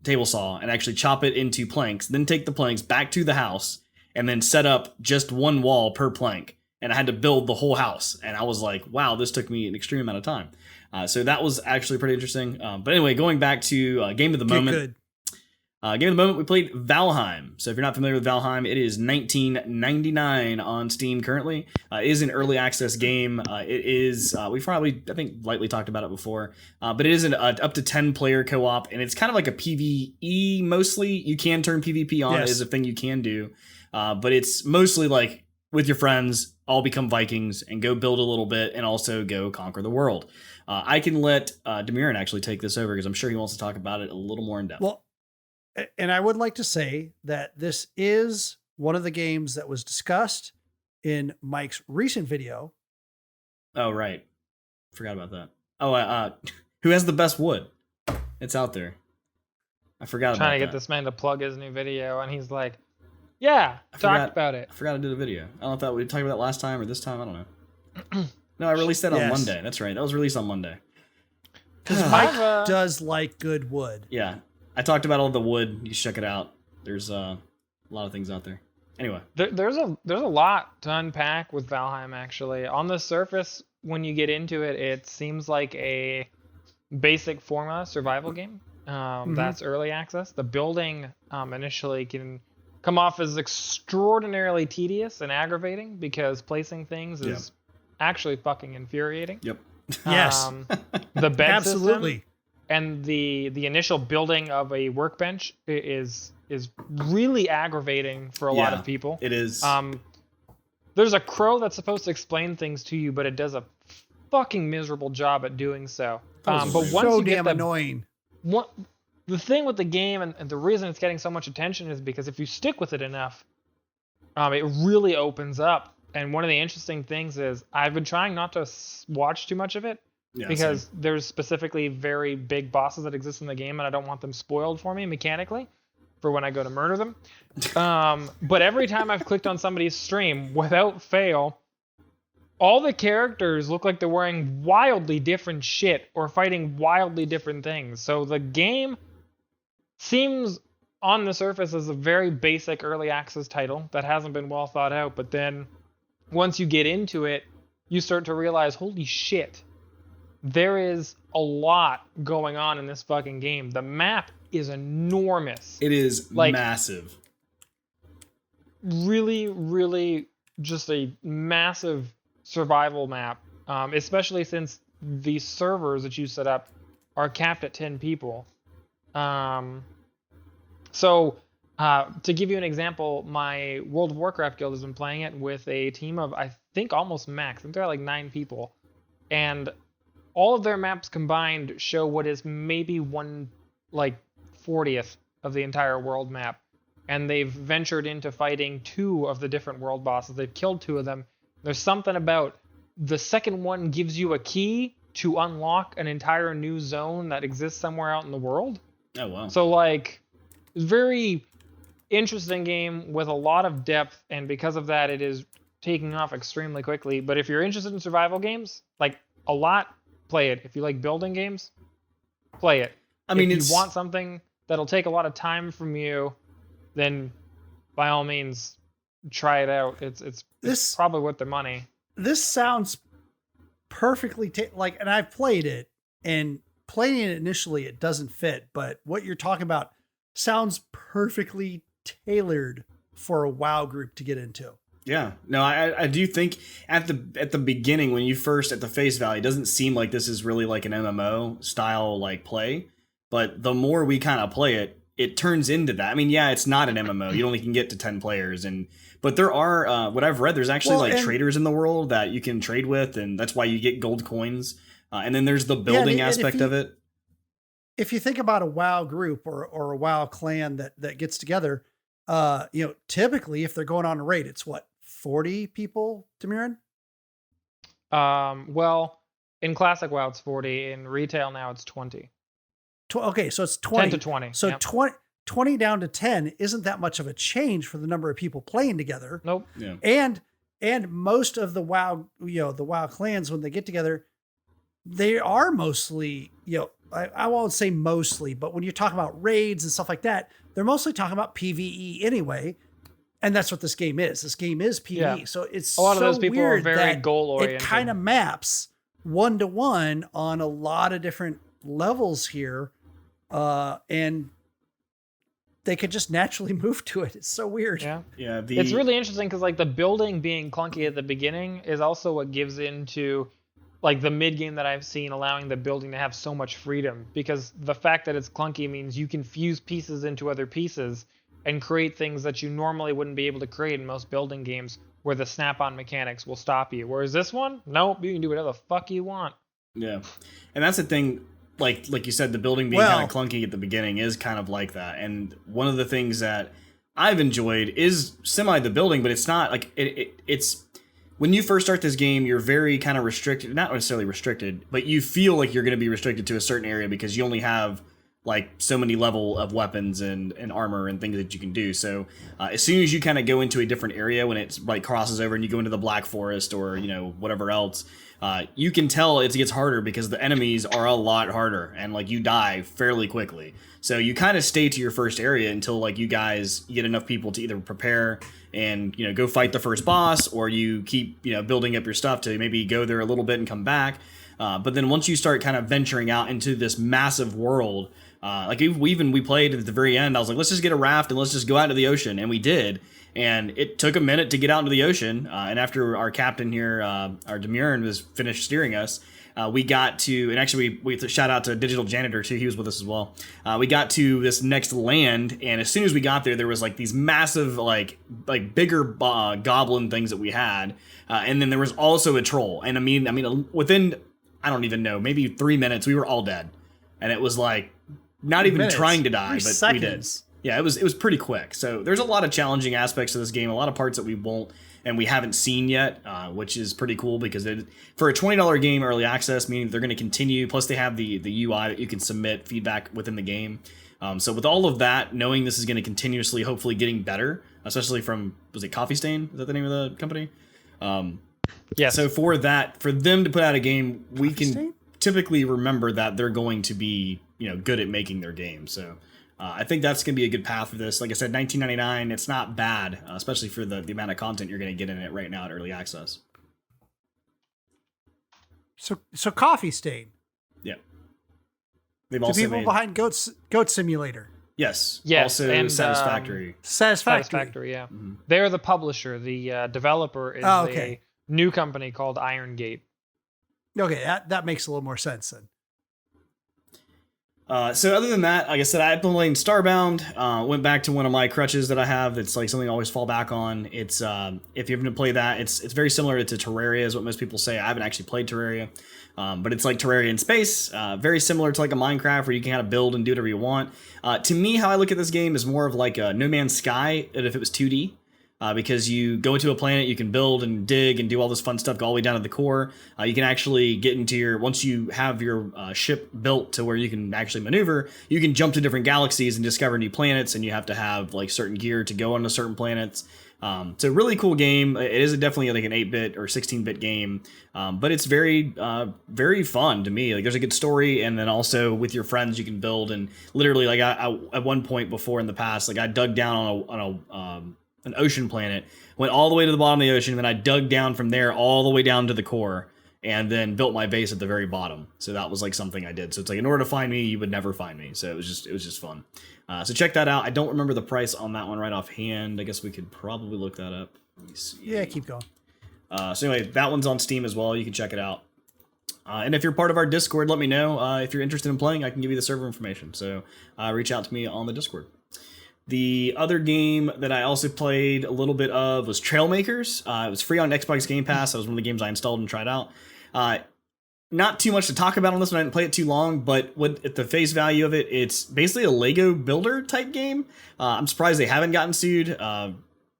table saw, and actually chop it into planks. Then take the planks back to the house, and then set up just one wall per plank. And I had to build the whole house. And I was like, wow, this took me an extreme amount of time. So that was actually pretty interesting. But anyway, going back to Game of the Moment. Game of the Moment, we played Valheim. So if you're not familiar with Valheim, it is $19.99 on Steam currently. It is an early access game. It is, we've probably, I think, lightly talked about it before. But it is an up to 10 player co-op. And it's kind of like a PvE mostly. You can turn PvP on. Yes. It is a thing you can do. But it's mostly like with your friends, all become Vikings and go build a little bit and also go conquer the world. I can let Dymyrn actually take this over because I'm sure he wants to talk about it a little more in depth. Well, and I would like to say that this is one of the games that was discussed in Mike's recent video. Oh, right. Forgot about that. Oh, who has the best wood? It's out there. I forgot about that. Trying to get this man to plug his new video, and he's like, yeah, talked about it. I forgot to do the video. I don't know if that we talked about that last time or this time. I don't know. No, I released that on Monday. That's right. That was released on Monday. Because Mike does like good wood. Yeah. I talked about all the wood. You should check it out. There's a lot of things out there. Anyway. There's a lot to unpack with Valheim, actually. On the surface, when you get into it, it seems like a basic formula survival game. That's early access. The building initially can come off as extraordinarily tedious and aggravating because placing things is actually fucking infuriating. Yep. Yes. The bed absolutely system and the initial building of a workbench is really aggravating for a lot of people. It is. There's a crow that's supposed to explain things to you, but it does a fucking miserable job at doing so. But once so you get damn annoying. The thing with the game and the reason it's getting so much attention is because if you stick with it enough, it really opens up. And one of the interesting things is I've been trying not to watch too much of it because there's specifically very big bosses that exist in the game, and I don't want them spoiled for me mechanically for when I go to murder them. But every time I've clicked on somebody's stream, without fail, all the characters look like they're wearing wildly different shit or fighting wildly different things. So the game seems on the surface as a very basic early access title that hasn't been well thought out, but then once you get into it, you start to realize, holy shit, there is a lot going on in this fucking game. The map is enormous. It is massive. Really, really just a massive survival map, especially since the servers that you set up are capped at 10 people. So to give you an example, my World of Warcraft guild has been playing it with a team of, I think, almost max. I think they're like 9 people. And all of their maps combined show what is maybe 1/40th of the entire world map. And they've ventured into fighting 2 of the different world bosses. They've killed 2 of them. There's something about the second one gives you a key to unlock an entire new zone that exists somewhere out in the world. Oh, wow. So, it's a very interesting game with a lot of depth, and because of that, it is taking off extremely quickly. But if you're interested in survival games, a lot, play it. If you like building games, play it. I mean, if you want something that'll take a lot of time from you, then by all means try it out. It's probably worth the money. This sounds perfectly like, and I've played it, and playing it initially it doesn't fit, but what you're talking about sounds perfectly tailored for a WoW group to get into. Yeah, no, I do think at the beginning, when you first at the face value, it doesn't seem like this is really like an MMO style like play, but the more we kind of play it, it turns into that. I mean, yeah, it's not an MMO. You only can get to 10 players, but there are what I've read. There's actually traders in the world that you can trade with, and that's why you get gold coins. And then there's the building aspect of it. If you think about a WoW group or a WoW clan that gets together, typically if they're going on a raid, it's what, 40 people, Dymyrn? Well, in classic WoW it's 40. In retail now it's 20. Okay, so it's 20 10 to 20. So yep. 20 down to 10 isn't that much of a change for the number of people playing together. Nope. Yeah. And most of the WoW, the WoW clans, when they get together, they are mostly, I won't say mostly, but when you talk about raids and stuff like that, they're mostly talking about PvE anyway. And that's what this game is. This game is PvE. Yeah. So it's a lot of those people are very that goal oriented. It kind of maps 1-to-1 on a lot of different levels here. And they could just naturally move to it. It's so weird. Yeah. It's really interesting because like the building being clunky at the beginning is also what gives into like the mid game that I've seen, allowing the building to have so much freedom, because the fact that it's clunky means you can fuse pieces into other pieces and create things that you normally wouldn't be able to create in most building games where the snap-on mechanics will stop you. Whereas this one, nope, you can do whatever the fuck you want. Yeah. And that's the thing, like you said, the building being kind of clunky at the beginning is kind of like that. And one of the things that I've enjoyed is the building, but it's not like it's when you first start this game, you're very kind of restricted, not necessarily restricted, but you feel like you're going to be restricted to a certain area because you only have like so many level of weapons and armor and things that you can do. So as soon as you kind of go into a different area, when it's like crosses over and you go into the Black Forest or, whatever else, you can tell it gets harder because the enemies are a lot harder and like you die fairly quickly. So you kind of stay to your first area until like you guys get enough people to either prepare and, go fight the first boss, or you keep, building up your stuff to maybe go there a little bit and come back. But then once you start kind of venturing out into this massive world, we played at the very end, I was like, let's just get a raft and let's just go out into the ocean. And we did. And it took a minute to get out into the ocean. And after our captain here, our Dymyrn, was finished steering us, we got to, and actually we shout out to Digital Janitor too. He was with us as well. We got to this next land. And as soon as we got there was like these massive, like bigger goblin things that we had. And then there was also a troll. And I mean, within, I don't even know, maybe 3 minutes, we were all dead. And it was like, not even trying to die, but seconds. We did. Yeah, it was pretty quick. So there's a lot of challenging aspects to this game, a lot of parts that we won't and we haven't seen yet, which is pretty cool because for a $20 game, early access, meaning they're going to continue. Plus, they have the UI that you can submit feedback within the game. So with all of that, knowing this is going to continuously, hopefully, getting better, especially from, was it Coffee Stain? Is that the name of the company? Yeah. So for them to put out a game, we can typically remember that they're going to be good at making their game. So I think that's going to be a good path for this. Like I said, $19.99, it's not bad, especially for the amount of content you're going to get in it right now at early access. So Coffee Stain. Yeah. They've the also people behind Goat Simulator. Yes. Yes. Also and, Satisfactory. Satisfactory, yeah. Mm-hmm. They're the publisher. The developer is a new company called Iron Gate. Okay, that makes a little more sense then. So other than that, like I said, I've been playing Starbound. Went back to one of my crutches that I have. That's like something I always fall back on. It's if you're going to play that, it's very similar to Terraria, is what most people say. I haven't actually played Terraria, but it's like Terraria in space. Very similar to like a Minecraft where you can kind of build and do whatever you want. To me, how I look at this game is more of like a No Man's Sky if it was 2D. because you go into a planet, you can build and dig and do all this fun stuff, go all the way down to the core. You can actually get into once you have your ship built to where you can actually maneuver, you can jump to different galaxies and discover new planets, and you have to have like certain gear to go onto certain planets. It's a really cool game. It is definitely like an 8-bit or 16-bit game, but it's very, very fun to me. Like there's a good story, and then also with your friends you can build. And literally, like I at one point before in the past, like I dug down on an ocean planet, went all the way to the bottom of the ocean, and then I dug down from there all the way down to the core, and then built my base at the very bottom. So that was like something I did. So it's like in order to find me, you would never find me. So it was just fun. So check that out. I don't remember the price on that one right offhand. I guess we could probably look that up. Let me see. Yeah, keep going. So anyway, that one's on Steam as well. You can check it out. And if you're part of our Discord, let me know. If you're interested in playing, I can give you the server information. So reach out to me on the Discord. The other game that I also played a little bit of was TrailMakers. It was free on Xbox Game Pass. That was one of the games I installed and tried out. Not too much to talk about on this one. I didn't play it too long, but at the face value of it, it's basically a Lego builder type game. I'm surprised they haven't gotten sued,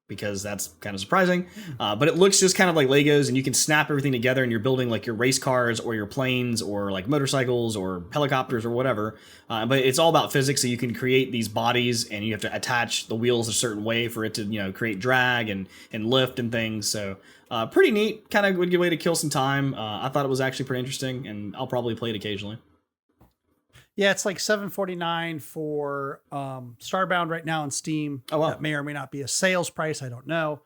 because that's kind of surprising. But it looks just kind of like Legos, and you can snap everything together, and you're building like your race cars or your planes or like motorcycles or helicopters or whatever. But it's all about physics, so you can create these bodies, and you have to attach the wheels a certain way for it to create drag and lift and things. So pretty neat, kind of a good way to kill some time. I thought it was actually pretty interesting, and I'll probably play it occasionally. Yeah, it's like $7.49 for Starbound right now on Steam. Oh, wow. That may or may not be a sales price. I don't know.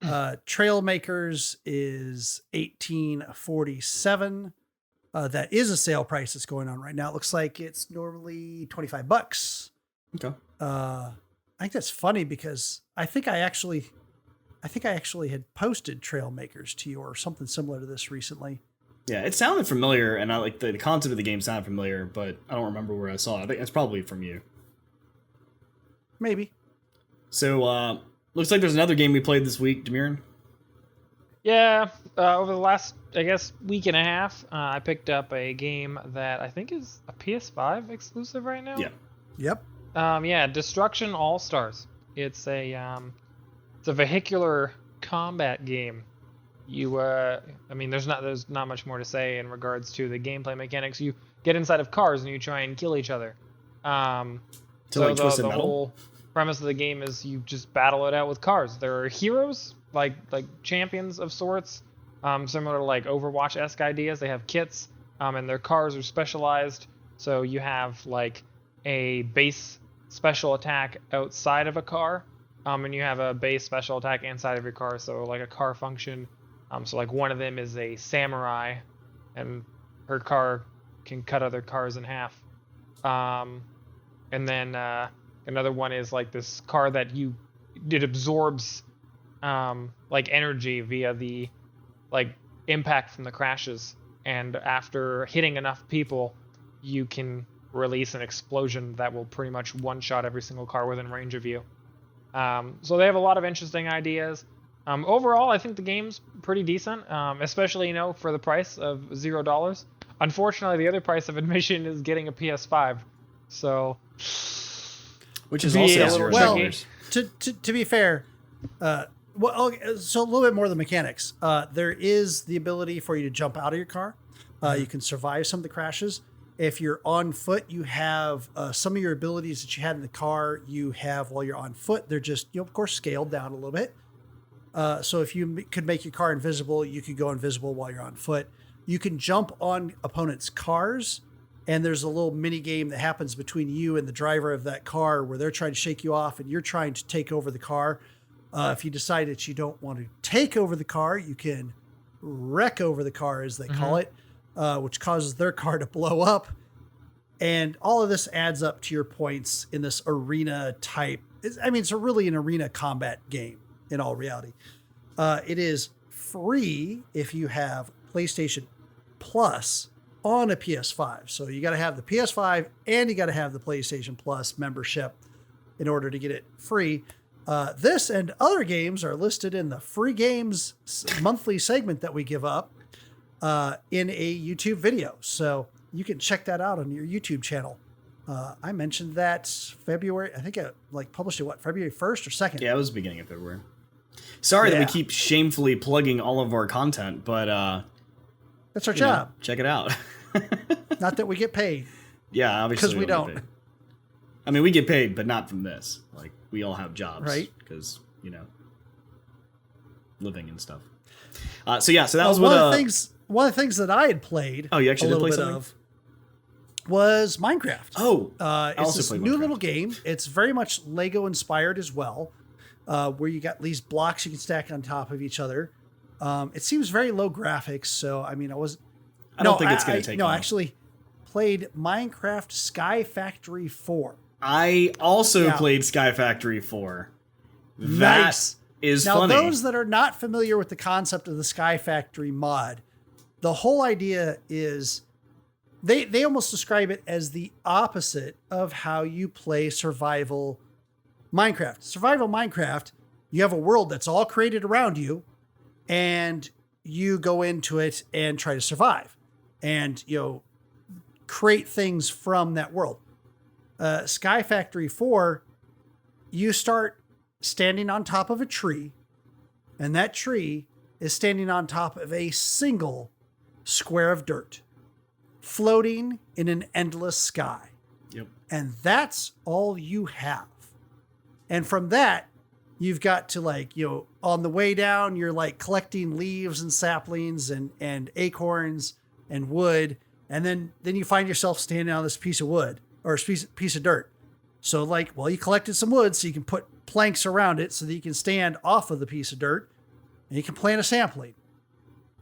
TrailMakers is $18.47. That is a sale price that's going on right now. It looks like it's normally $25. Okay. I think that's funny because I think I actually had posted TrailMakers to you or something similar to this recently. Yeah, it sounded familiar, and I like the concept of the game sounded familiar, but I don't remember where I saw it. I think it's probably from you. Maybe. So, looks like there's another game we played this week, Dymyrn. Yeah, over the last, I guess, week and a half, I picked up a game that I think is a PS5 exclusive right now. Yeah. Yep. Yeah, Destruction All Stars. It's a vehicular combat game. There's not much more to say in regards to the gameplay mechanics. You get inside of cars and you try and kill each other. Like Twisted the Metal? whole premise of the game is you just battle it out with cars. There are heroes, like champions of sorts, similar to like Overwatch-esque ideas. They have kits, and their cars are specialized. So you have like a base special attack outside of a car, and you have a base special attack inside of your car. So like a car function. So like one of them is a samurai, and her car can cut other cars in half. And then another one is like this car that it absorbs like energy via the like impact from the crashes, and after hitting enough people, you can release an explosion that will pretty much one-shot every single car within range of you. So they have a lot of interesting ideas. Overall, I think the game's pretty decent, especially, for the price of $0. Unfortunately, the other price of admission is getting a PS5. So, which is also $0. To be fair, so a little bit more of the mechanics. There is the ability for you to jump out of your car. You can survive some of the crashes. If you're on foot, you have some of your abilities that you had in the car, you have while you're on foot. They're just, of course, scaled down a little bit. So if you could make your car invisible, you could go invisible while you're on foot. You can jump on opponents' cars, and there's a little mini game that happens between you and the driver of that car where they're trying to shake you off and you're trying to take over the car. If you decide that you don't want to take over the car, you can wreck over the car, as they call it, which causes their car to blow up. And all of this adds up to your points in this arena type. It's really an arena combat game. In all reality, it is free if you have PlayStation Plus on a PS5. So you got to have the PS5 and you got to have the PlayStation Plus membership in order to get it free. This and other games are listed in the free games monthly segment that we give up in a YouTube video. So you can check that out on your YouTube channel. I mentioned that February. I think I published it, February 1st or 2nd? Yeah, it was the beginning of February. Sorry that we Yeah. keep shamefully plugging all of our content, but That's our you know, job. check it out. Not that we get paid. Yeah, obviously Because we don't. don't. Get paid. I mean, we get paid, but not from this. Like, we all have jobs, Right. Because living and stuff. So that was one what. of the things that I had played. Oh, you actually a did little play bit something? of was Minecraft. Oh, It's also this played new Minecraft. little game. It's very much Lego inspired as well, where you got these blocks you can stack on top of each other. It seems very low graphics, so I mean, I don't think it's going to take. No, long. actually, played Minecraft Sky Factory 4. I also Yeah. played Sky Factory 4. Nice. That is Now, funny. those that are not familiar with the concept of the Sky Factory mod, the whole idea is they almost describe it as the opposite of how you play survival Minecraft. Survival Minecraft, you have a world that's all created around you, and you go into it and try to survive, and create things from that world. Sky Factory 4, you start standing on top of a tree, and that tree is standing on top of a single square of dirt, floating in an endless sky. Yep. And that's all you have. And from that, you've got to on the way down, you're collecting leaves and saplings and acorns and wood. And then you find yourself standing on this piece of wood or piece of dirt. So you collected some wood so you can put planks around it so that you can stand off of the piece of dirt and you can plant a sapling.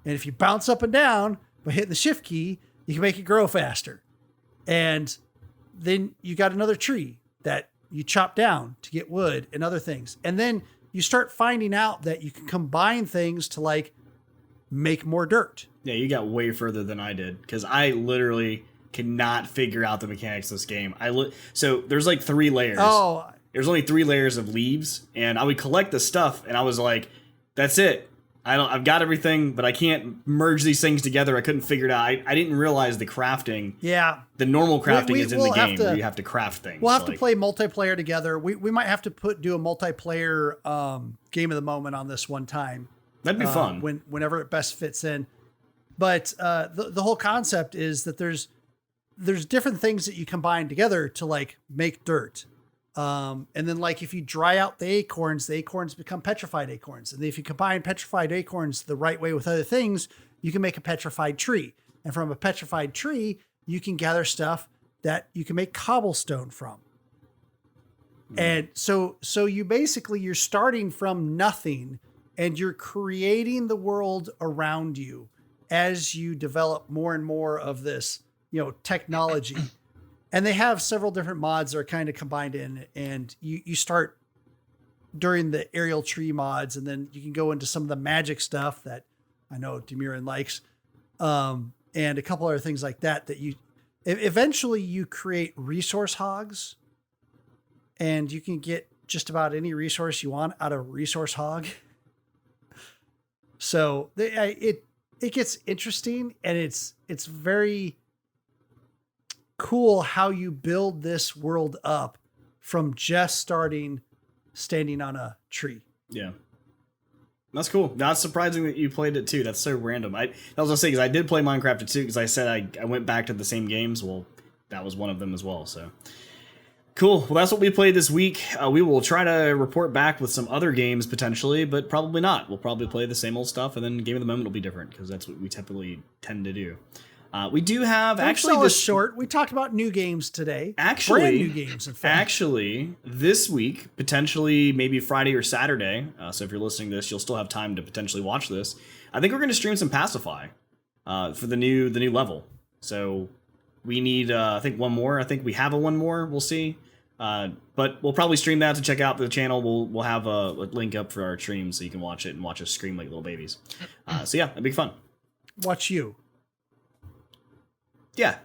And if you bounce up and down by hitting the shift key, you can make it grow faster. And then you got another tree that you chop down to get wood and other things. And then you start finding out that you can combine things to make more dirt. Yeah, you got way further than I did because I literally cannot figure out the mechanics of this game. So there's 3 layers. Oh, There's only 3 layers of leaves, and I would collect the stuff, and I was like, "That's it. I've got everything, but I can't merge these things together. I couldn't figure it out. I didn't realize the crafting. yeah. The normal crafting is in the we'll have game to- where you have to craft things. We'll have to play multiplayer together. We might have to do a multiplayer game of the moment on this one time. That'd be fun. Whenever it best fits in. But the whole concept is that there's different things that you combine together to make dirt. And then if you dry out the acorns become petrified acorns. And if you combine petrified acorns the right way with other things, you can make a petrified tree. And from a petrified tree, you can gather stuff that you can make cobblestone from. And so you're starting from nothing and you're creating the world around you as you develop more and more of this, technology. And they have several different mods that are kind of combined in, and you start during the aerial tree mods, and then you can go into some of the magic stuff that I know Dymyrn likes, and a couple other things like that you eventually you create resource hogs, and you can get just about any resource you want out of a resource hog. So it gets interesting, and it's very cool how you build this world up from just standing on a tree. Yeah. That's cool. Not surprising that you played it too. That's so random. I was gonna say, because I did play Minecraft too, because I said I went back to the same games. Well, that was one of them as well. So cool. Well, that's what we played this week. We will try to report back with some other games potentially, but probably not. We'll probably play the same old stuff, and then Game of the Moment will be different because that's what we typically tend to do. We do have This short. We talked about new games today. Actually, brand new games. In fact, actually, this week, potentially maybe Friday or Saturday. So if you're listening to this, you'll still have time to potentially watch this. I think we're going to stream some Pacify for the new level. So we need, I think, one more. I think we have one more. We'll see. But we'll probably stream that to check out the channel. We'll have a link up for our stream so you can watch it and watch us scream like little babies. So yeah, it'd be fun. watch you. Yeah.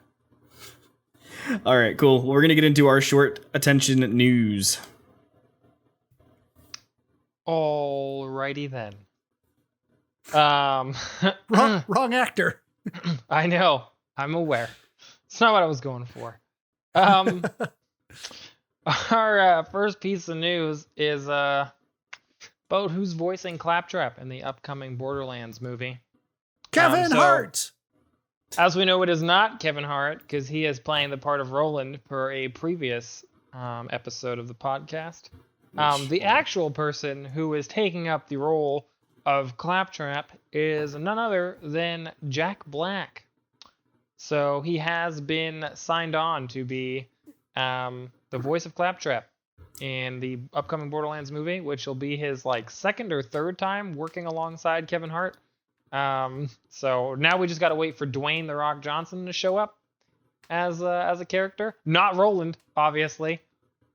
All right, cool. Well, we're going to get into our short attention news. Alrighty then. Wrong actor. I know. I'm aware. It's not what I was going for. Our first piece of news is About who's voicing Claptrap in the upcoming Borderlands movie. Kevin Hart. As we know, it is not Kevin Hart because he is playing the part of Roland per a previous episode of the podcast. The actual person who is taking up the role of Claptrap is none other than Jack Black. So he has been signed on to be the voice of Claptrap in the upcoming Borderlands movie, which will be his second or third time working alongside Kevin Hart. So now we just got to wait for Dwayne "The Rock" Johnson to show up as a character, not Roland, obviously,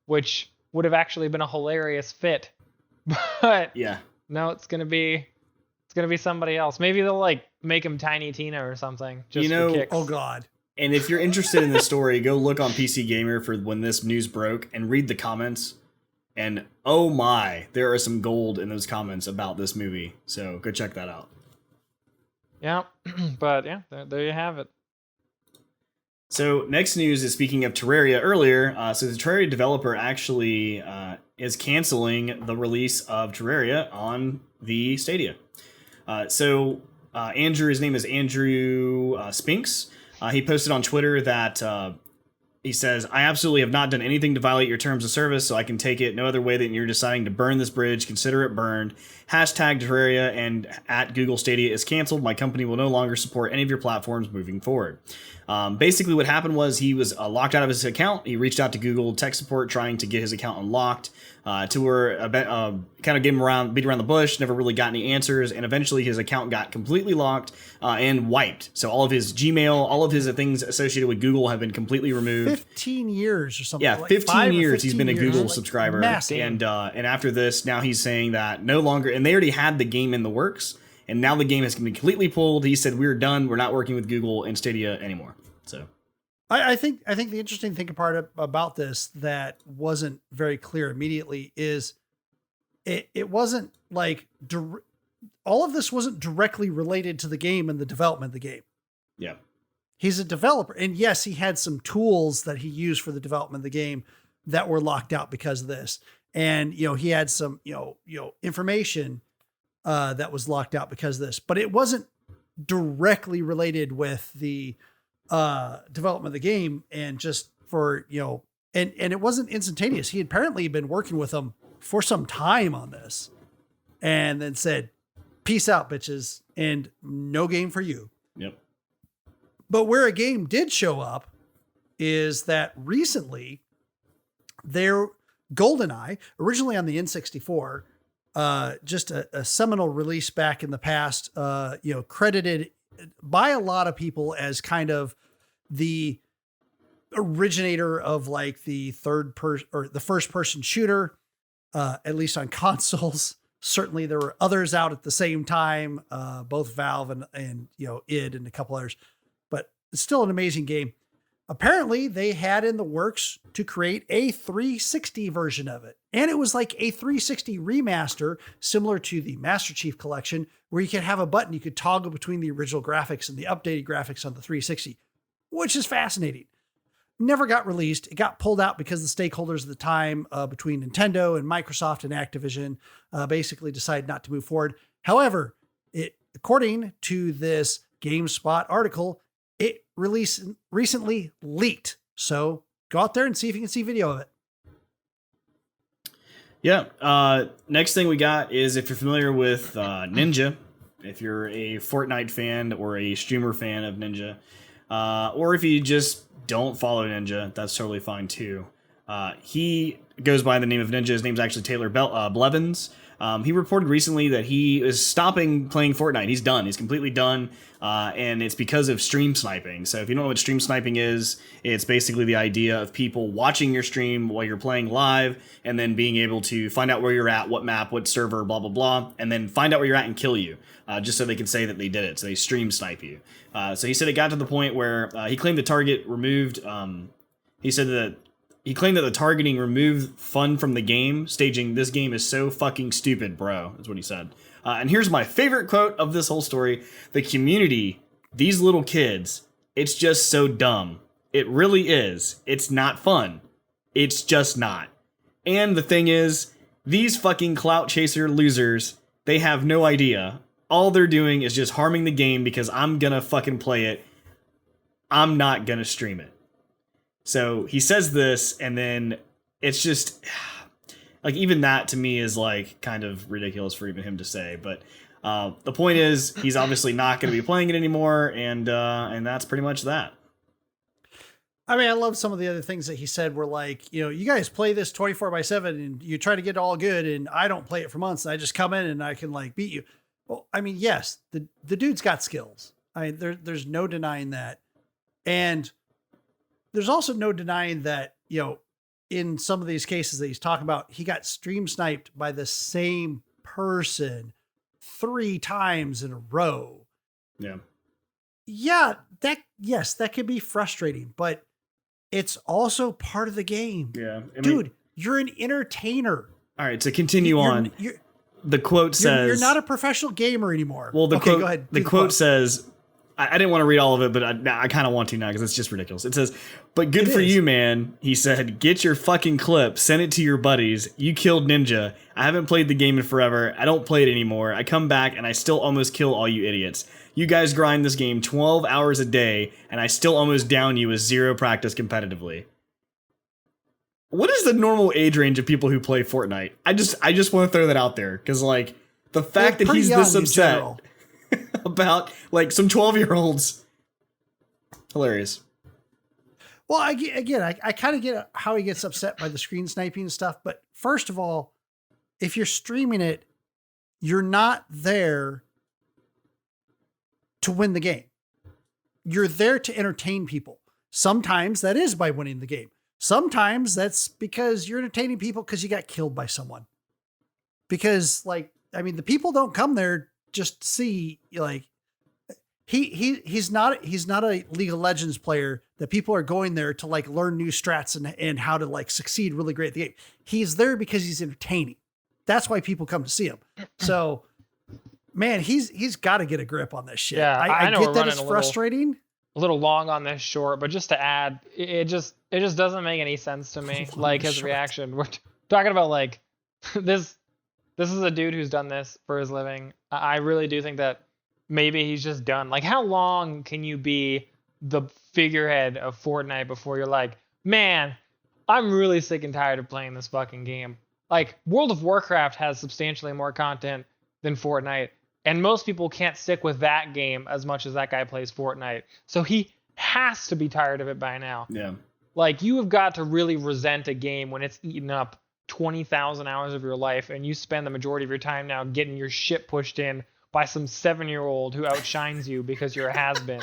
which would have actually been a hilarious fit. But yeah, no, it's gonna be somebody else. Maybe they'll make him Tiny Tina or something. Just for kicks. Oh God. And if you're interested in this story, go look on PC Gamer for when this news broke and read the comments. And oh my, there are some gold in those comments about this movie. So go check that out. Yeah, but yeah, there you have it. So next news is, speaking of Terraria earlier, so the Terraria developer actually is canceling the release of Terraria on the Stadia. Andrew, his name is Andrew Spinks. He posted on Twitter that he says, "I absolutely have not done anything to violate your terms of service, so I can take it no other way than you're deciding to burn this bridge. Consider it burned. Hashtag Terraria and at Google Stadia is canceled. My company will no longer support any of your platforms moving forward." Basically what happened was he was locked out of his account. He reached out to Google tech support trying to get his account unlocked, to where kind of beat around the bush, never really got any answers, and eventually his account got completely locked and wiped. So all of his Gmail, all of his things associated with Google have been completely removed. 15 years or something. Yeah, 15 years he's been a Google subscriber. Massive. And after this, now he's saying that no longer, and they already had the game in the works, and now the game has been completely pulled. He said, "We're done. We're not working with Google and Stadia anymore." So I think the interesting thing about this that wasn't very clear immediately is it wasn't all of this wasn't directly related to the game and the development of the game. Yeah. He's a developer, and yes, he had some tools that he used for the development of the game that were locked out because of this. And, he had some, information that was locked out because of this, but it wasn't directly related with the development of the game. And just for, and it wasn't instantaneous. He had apparently been working with them for some time on this and then said, "Peace out, bitches, and no game for you." Yep. But where a game did show up is that recently their GoldenEye, originally on the N64, just a seminal release back in the past, credited by a lot of people as kind of the originator of the the first person shooter, at least on consoles. Certainly there were others out at the same time, both Valve and id and a couple others. It's still an amazing game. Apparently they had in the works to create a 360 version of it. And it was like a 360 remaster, similar to the Master Chief Collection, where you could have a button, you could toggle between the original graphics and the updated graphics on the 360, which is fascinating. Never got released. It got pulled out because the stakeholders at the time, between Nintendo and Microsoft and Activision, basically decided not to move forward. However, according to this GameSpot article, it recently leaked. So go out there and see if you can see video of it. Yeah. Next thing we got is, if you're familiar with Ninja, if you're a Fortnite fan or a streamer fan of Ninja, or if you just don't follow Ninja, that's totally fine too. He goes by the name of Ninja. His name's actually Taylor Blevins. He reported recently that he is stopping playing Fortnite. He's done. He's completely done. And it's because of stream sniping. So if you don't know what stream sniping is, it's basically the idea of people watching your stream while you're playing live and then being able to find out where you're at, what map, what server, blah, blah, blah, and then find out where you're at and kill you, just so they can say that they did it. So they stream snipe you. So he said it got to the point where he claimed the target removed. He claimed that the targeting removed fun from the game, staging, "This game is so fucking stupid, bro," is what he said. And here's my favorite quote of this whole story. "The community, these little kids, it's just so dumb. It really is. It's not fun. It's just not. And the thing is, these fucking clout chaser losers, they have no idea. All they're doing is just harming the game because I'm gonna fucking play it. I'm not gonna stream it. So he says this, and then it's just like, even that to me is like kind of ridiculous for even him to say. But the point is, he's obviously not going to be playing it anymore, and that's pretty much that. I mean, I love some of the other things that he said were like, you know, you guys play this 24/7 and you try to get it all good, and I don't play it for months. And I just come in and I can like beat you. Well, I mean, yes, the dude's got skills. I mean, there's no denying that. And there's also no denying that, you know, in some of these cases that he's talking about, he got stream sniped by the same person 3 times in a row. Yeah. Yeah, that could be frustrating, but it's also part of the game. Yeah. I mean, dude, you're an entertainer. All right, to continue on, the quote says... You're not a professional gamer anymore. Well, okay, go ahead. The quote says... I didn't want to read all of it, but I kind of want to now because it's just ridiculous. It says, "But good for you, man." He said, "Get your fucking clip, send it to your buddies. You killed Ninja. I haven't played the game in forever. I don't play it anymore. I come back and I still almost kill all you idiots. You guys grind this game 12 hours a day and I still almost down you with 0 practice competitively." What is the normal age range of people who play Fortnite? I just want to throw that out there because, like, the fact that he's this upset about like some 12-year-olds, hilarious. Well, I kind of get how he gets upset by the screen sniping and stuff, but first of all, if you're streaming it, you're not there to win the game. You're there to entertain people. Sometimes that is by winning the game. Sometimes that's because you're entertaining people because you got killed by someone. Because, like, I mean, the people don't come there just to see, like, he's not a League of Legends player that people are going there to like learn new strats and how to like succeed really great at the game. He's there because he's entertaining. That's why people come to see him. So, man, he's got to get a grip on this shit. Yeah, I know get that it's frustrating. A little long on this short, but just to add, it just doesn't make any sense to me. Like his reaction. We're talking about like this is a dude who's done this for his living. I really do think that maybe he's just done. Like, how long can you be the figurehead of Fortnite before you're like, man, I'm really sick and tired of playing this fucking game? Like, World of Warcraft has substantially more content than Fortnite, and most people can't stick with that game as much as that guy plays Fortnite. So he has to be tired of it by now. Yeah. Like, you have got to really resent a game when it's eaten up 20,000 hours of your life, and you spend the majority of your time now getting your shit pushed in by some 7-year-old who outshines you because you're a has-been.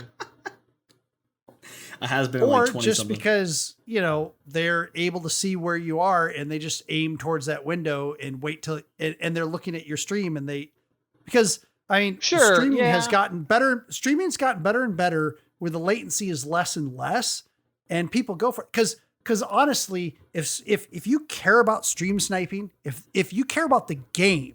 A has-been, or like 20 just something. because, you know, they're able to see where you are and they just aim towards that window and wait till and they're looking at your stream and because I mean, sure, streaming yeah. has gotten better. Streaming's gotten better and better where the latency is less and less, and people go for it because honestly, if you care about stream sniping, if you care about the game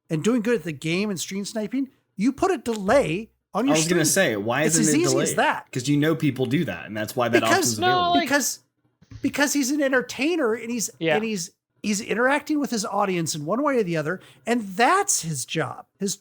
and doing good at the game and stream sniping, you put a delay on your stream. I was going to say, why isn't it delayed? It's as easy as that. Because you know people do that, and that's why that option's available. Because he's an entertainer and he's interacting with his audience in one way or the other, and that's his job. His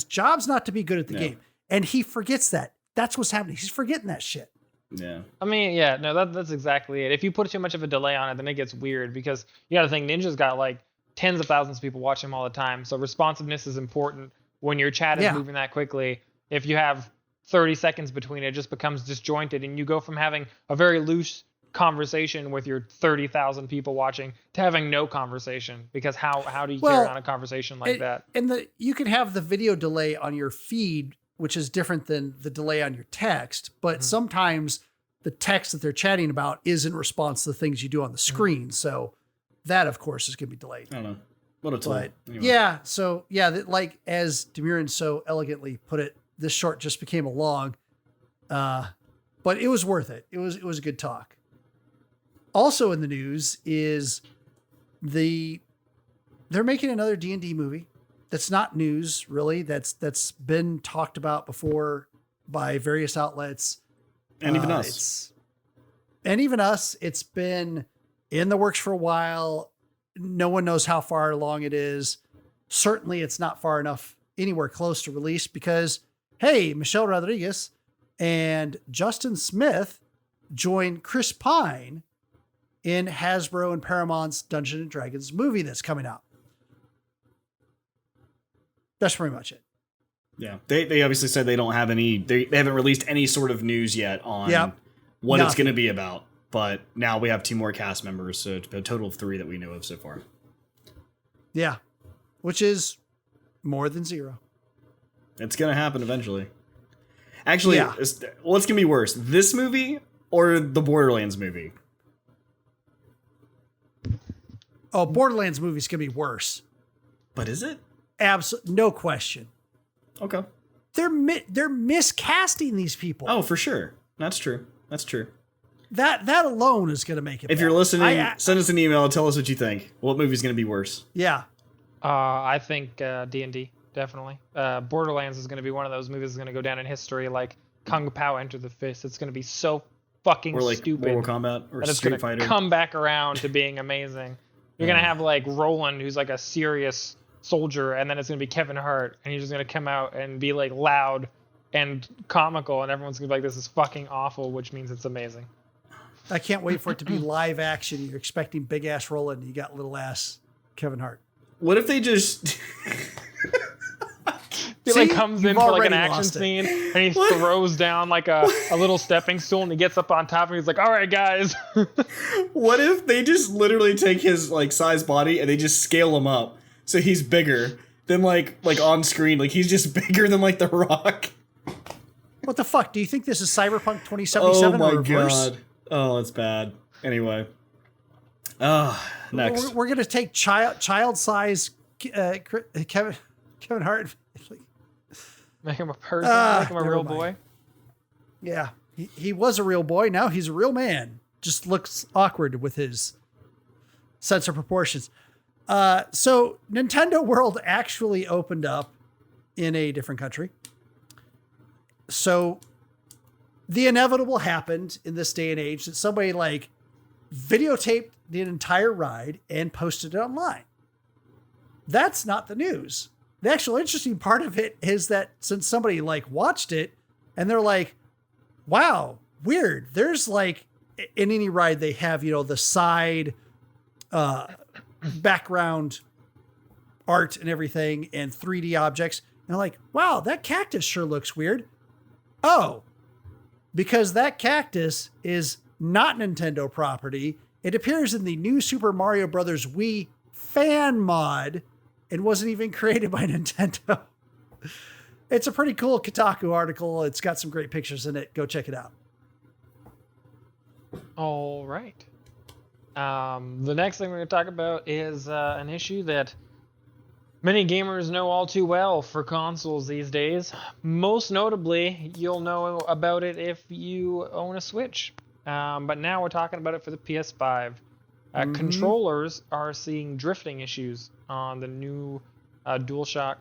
job's not to be good at the game, and he forgets that. That's what's happening. He's forgetting that shit. Yeah. I mean, yeah, no, that's exactly it. If you put too much of a delay on it, then it gets weird because you got to think Ninja's got like tens of thousands of people watch him all the time. So responsiveness is important when your chat is moving that quickly. If you have 30 seconds between it just becomes disjointed and you go from having a very loose conversation with your 30,000 people watching to having no conversation, because how do you carry on a conversation like that? And you can have the video delay on your feed, which is different than the delay on your text, but sometimes the text that they're chatting about is in response to the things you do on the screen. So that, of course, is going to be delayed. I don't know. What a tool. But, anyway. yeah. So, like as Dymyrn so elegantly put it, this short just became a long, but it was worth it. It was a good talk. Also in the news is they're making another D&D movie. That's not news, really. That's been talked about before by various outlets. And even us. And even us. It's been in the works for a while. no one knows how far along it is. Certainly it's not far enough anywhere close to release because, hey, Michelle Rodriguez and Justin Smith joined Chris Pine in Hasbro and Paramount's Dungeons and Dragons movie that's coming out. That's pretty much it. Yeah. They obviously said they don't have any, they haven't released any sort of news yet on what it's going to be about. But now we have 2 more cast members, so a total of 3 that we know of so far. Yeah. Which is more than 0. It's going to happen eventually. Actually, what's going to be worse? This movie or the Borderlands movie? Oh, Borderlands movie's going to be worse. But is it? No question. Okay. They're miscasting these people. Oh, for sure. That's true. That's true. That alone is going to make it If bad. you're listening, send us an email and tell us what you think. What movie's going to be worse? Yeah. I think D&D, definitely. Borderlands is going to be one of those movies that's going to go down in history like Kung Pao Enter the Fist. It's going to be so fucking or like stupid. Mortal Kombat or that it's Street going Fighter. to come back around to being amazing. You're going to have like Roland, who's like a serious soldier, and then it's going to be Kevin Hart, and he's just going to come out and be like loud and comical, and everyone's going to be like, this is fucking awful, which means it's amazing. I can't wait for it to be live action. You're expecting big ass Roland, and you got little ass Kevin Hart. What if they just... He like comes in for like an action scene and he throws down like a little stepping stool and he gets up on top and he's like, all right, guys. What if they just literally take his like size body and they just scale him up so he's bigger than like on screen? Like he's just bigger than like The Rock. What the fuck? Do you think this is Cyberpunk 2077 Oh or my reverse? god. Oh, it's bad. Anyway. Next. We're going to take child size Kevin Hart. Make him a person, make him a real boy. Yeah, he was a real boy. Now he's a real man. Just looks awkward with his sense of proportions. So Nintendo World actually opened up in a different country. So the inevitable happened in this day and age that somebody like videotaped the entire ride and posted it online. That's not the news. The actual interesting part of it is that since somebody like watched it and they're like, wow, weird. There's like in any ride, they have, the side, background art and everything and 3D objects. And they're like, wow, that cactus sure looks weird. Oh, because that cactus is not Nintendo property. It appears in the new Super Mario Brothers Wii fan mod and wasn't even created by Nintendo. It's a pretty cool Kotaku article. It's got some great pictures in it. Go check it out. All right. The next thing we're going to talk about is an issue that many gamers know all too well for consoles these days. Most notably, you'll know about it if you own a Switch. But now we're talking about it for the PS5. Controllers are seeing drifting issues on the new DualShock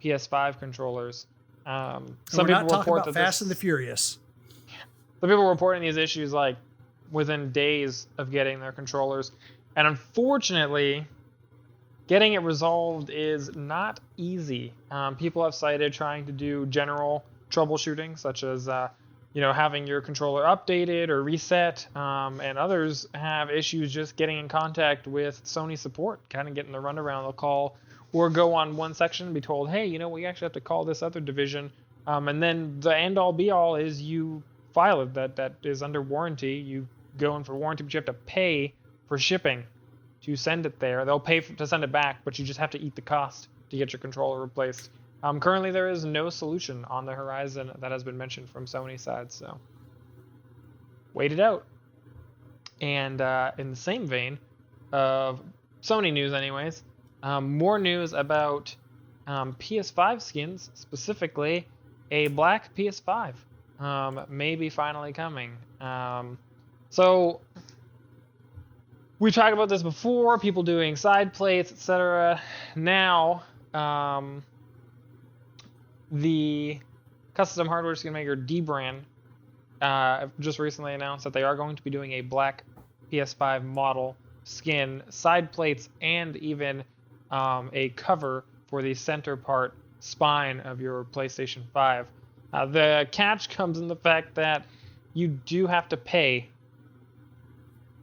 PS5 controllers. Some we're not people talking report about that Fast and the Furious. Some people are reporting these issues like within days of getting their controllers. And unfortunately, getting it resolved is not easy. People have cited trying to do general troubleshooting, such as having your controller updated or reset, and others have issues just getting in contact with Sony support, kind of getting the runaround. They'll call or go on one section and be told, hey, we actually have to call this other division. And then the end-all be-all is you file it. That is under warranty. You go in for warranty, but you have to pay for shipping to send it there. They'll pay to send it back, but you just have to eat the cost to get your controller replaced. Currently, there is no solution on the horizon that has been mentioned from Sony's side, so wait it out. And in the same vein of Sony news anyways, more news about PS5 skins, specifically a black PS5 may be finally coming. So we talked about this before, people doing side plates, etc. Now, the custom hardware skin maker Dymyrn just recently announced that they are going to be doing a black PS5 model skin, side plates, and even a cover for the center part spine of your PlayStation 5. The catch comes in the fact that you do have to pay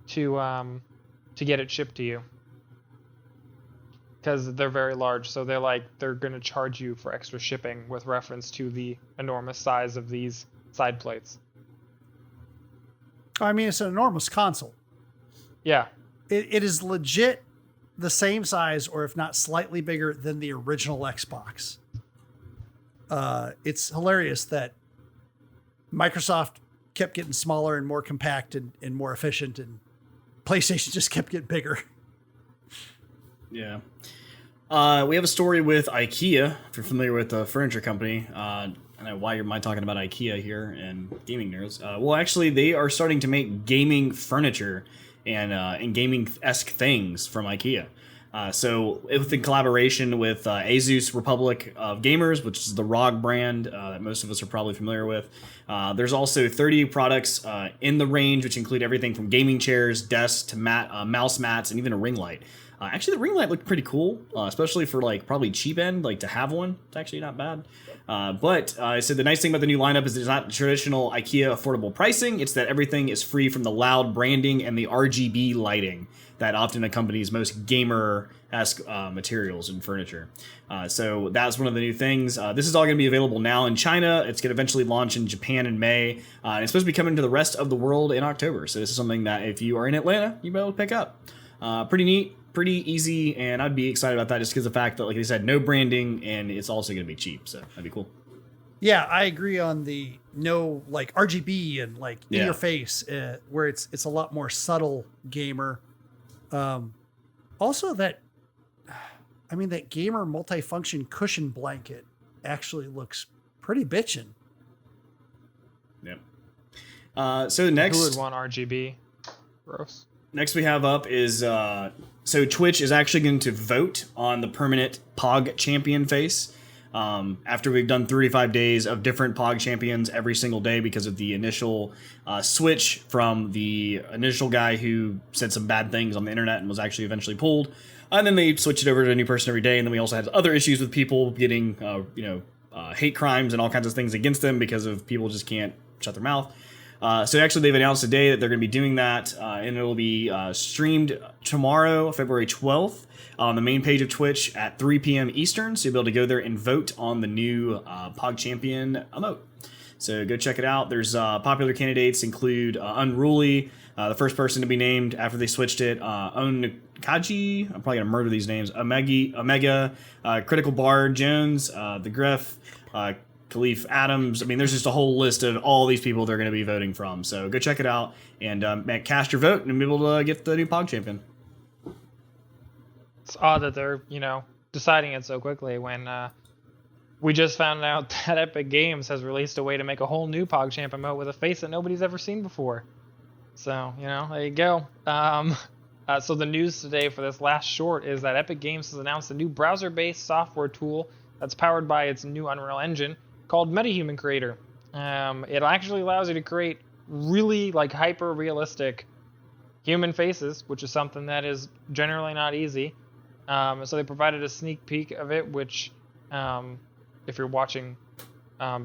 to get it shipped to you, because they're very large. So they're going to charge you for extra shipping with reference to the enormous size of these side plates. I mean, it's an enormous console. Yeah. It is legit the same size, or if not slightly bigger than the original Xbox. It's hilarious that Microsoft kept getting smaller and more compact and more efficient, and PlayStation just kept getting bigger. Yeah. We have a story with IKEA, if you're familiar with the furniture company. I don't know why am I talking about IKEA here and gaming nerds. Well, actually, they are starting to make gaming furniture and gaming-esque things from IKEA. So in collaboration with Asus Republic of Gamers, which is the ROG brand that most of us are probably familiar with, there's also 30 products in the range, which include everything from gaming chairs, desks, to mouse mats, and even a ring light. Actually, the ring light looked pretty cool, especially for like probably cheap end, like to have one. It's actually not bad. But I said the nice thing about the new lineup is it's not traditional IKEA affordable pricing. It's that everything is free from the loud branding and the RGB lighting that often accompanies most gamer-esque materials and furniture. So that's one of the new things. This is all going to be available now in China. It's going to eventually launch in Japan in May. And it's supposed to be coming to the rest of the world in October. So this is something that if you are in Atlanta, you'll be able to pick up. Pretty neat. Pretty easy, and I'd be excited about that just because of the fact that, like I said, no branding, and it's also going to be cheap, so that'd be cool. Yeah, I agree on the no like RGB and like in your face, where it's a lot more subtle gamer. Also, that gamer multifunction cushion blanket actually looks pretty bitchin'. Yep. So next, who would want RGB? Gross. Next we have up is so Twitch is actually going to vote on the permanent POG champion face. After we've done 35 days of different POG champions every single day because of the initial switch from the initial guy who said some bad things on the internet and was actually eventually pulled. And then they switched it over to a new person every day. And then we also had other issues with people getting, hate crimes and all kinds of things against them because of people just can't shut their mouth. So actually they've announced today that they're going to be doing that, and it'll be streamed tomorrow, February 12th, on the main page of Twitch at 3 p.m. Eastern. So you'll be able to go there and vote on the new POG Champion emote. So go check it out. There's popular candidates include Unruly, the first person to be named after they switched it, Onkaji, I'm probably going to murder these names, Omega, Critical Bard, Jones, The Griff, Khalif Adams. I mean, there's just a whole list of all these people they're going to be voting from. So go check it out and cast your vote and be able to get the new POG champion. It's odd that they're, deciding it so quickly when we just found out that Epic Games has released a way to make a whole new POG champion mode with a face that nobody's ever seen before. So, there you go. So the news today for this last short is that Epic Games has announced a new browser-based software tool that's powered by its new Unreal Engine called MetaHuman Creator. It actually allows you to create really hyper realistic human faces, which is something that is generally not easy. So they provided a sneak peek of it, which if you're watching,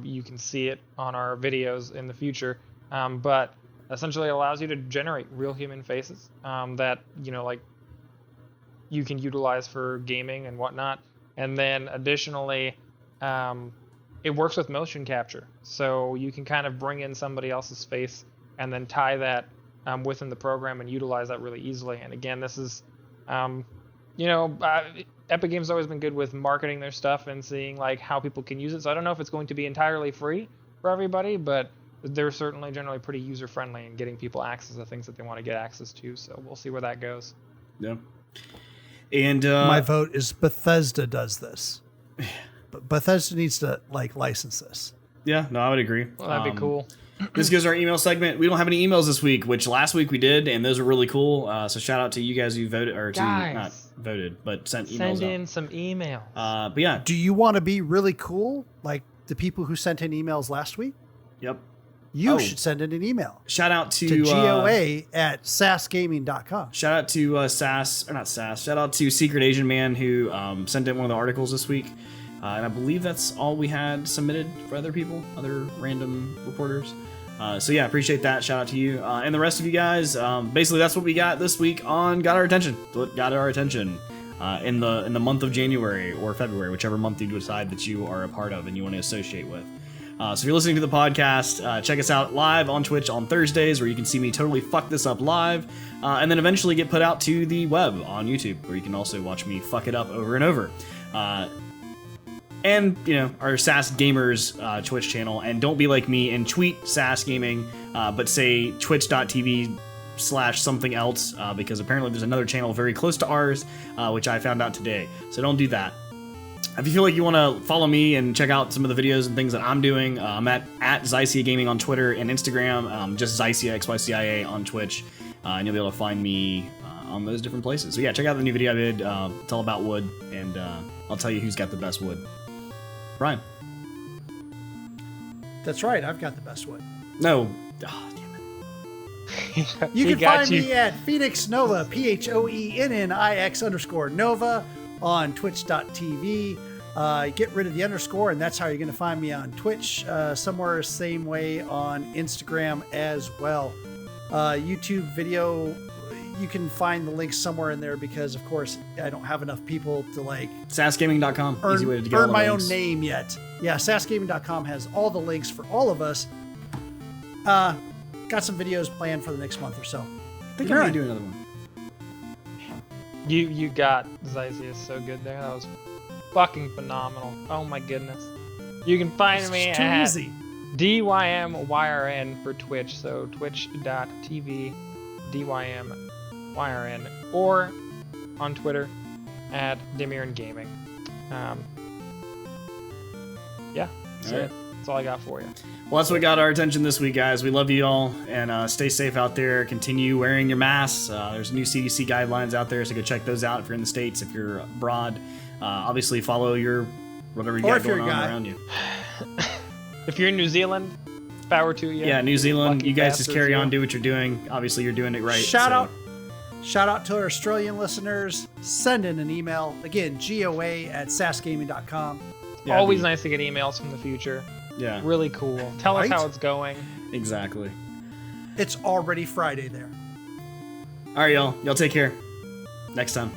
you can see it on our videos in the future. But essentially allows you to generate real human faces that you can utilize for gaming and whatnot. And then additionally, it works with motion capture. So you can kind of bring in somebody else's face and then tie that within the program and utilize that really easily. And again, this is, Epic Games has always been good with marketing their stuff and seeing how people can use it. So I don't know if it's going to be entirely free for everybody, but they're certainly generally pretty user-friendly in getting people access to things that they want to get access to. So we'll see where that goes. Yeah. And my vote is Bethesda does this. But Bethesda needs to license this. Yeah, no, I would agree. Well, that'd be cool. This goes to our email segment. We don't have any emails this week, which last week we did, and those were really cool. So shout out to you guys who voted, or not voted, but sent emails. Send in some emails. But yeah. Do you want to be really cool, like the people who sent in emails last week? Yep. you should send in an email Shout out to GOA@sasgaming.com. Shout out to Shout out to Secret Asian Man who sent in one of the articles this week. And I believe that's all we had submitted for other people, other random reporters. So yeah, appreciate that. Shout out to you and the rest of you guys. Basically, that's what we got this week on Got Our Attention. What got our attention in the month of January or February, whichever month you decide that you are a part of and you want to associate with. So if you're listening to the podcast, check us out live on Twitch on Thursdays, where you can see me totally fuck this up live, and then eventually get put out to the web on YouTube, where you can also watch me fuck it up over and over. And, our SAS Gamers Twitch channel. And don't be like me and tweet SAS Gaming, but say twitch.tv/something else, because apparently there's another channel very close to ours, which I found out today. So don't do that. If you feel like you want to follow me and check out some of the videos and things that I'm doing, I'm at Xycia Gaming on Twitter and Instagram, just Xycia, XYCIA on Twitch, and you'll be able to find me on those different places. So yeah, check out the new video I did. It's all about wood, and I'll tell you who's got the best wood. Brian. That's right. I've got the best one. No. Oh, damn it. You can find me at Phoennix Nova, PHOENNIX_Nova on twitch.tv. Get rid of the underscore, and that's how you're going to find me on Twitch. Somewhere same way on Instagram as well. YouTube video, you can find the links somewhere in there because, of course, I don't have enough people to sasgaming.com. Easy way to get earn my own name yet. Yeah, sasgaming.com has all the links for all of us. Got some videos planned for the next month or so. I think I'm going to do another one. You got Xycia so good there. That was fucking phenomenal. Oh my goodness. You can find me at DYMYRN for Twitch. So twitch.tv DYMYRN, or on Twitter at Dymyrn Gaming. Yeah, that's it. That's all I got for you. Well, that's what got our attention this week, guys. We love you all, and stay safe out there. Continue wearing your masks. There's new CDC guidelines out there, so go check those out if you're in the States. If you're abroad, obviously follow whatever you got going on around you. If you're in New Zealand, power to you. Yeah, New Zealand, you guys just carry on, do what you're doing. Obviously, you're doing it right. Shout out to our Australian listeners. Send in an email. Again, GOA@sasgaming.com. Yeah, always nice to get emails from the future. Yeah. Really cool. Tell us how it's going. Exactly. It's already Friday there. All right, y'all. Y'all take care. Next time.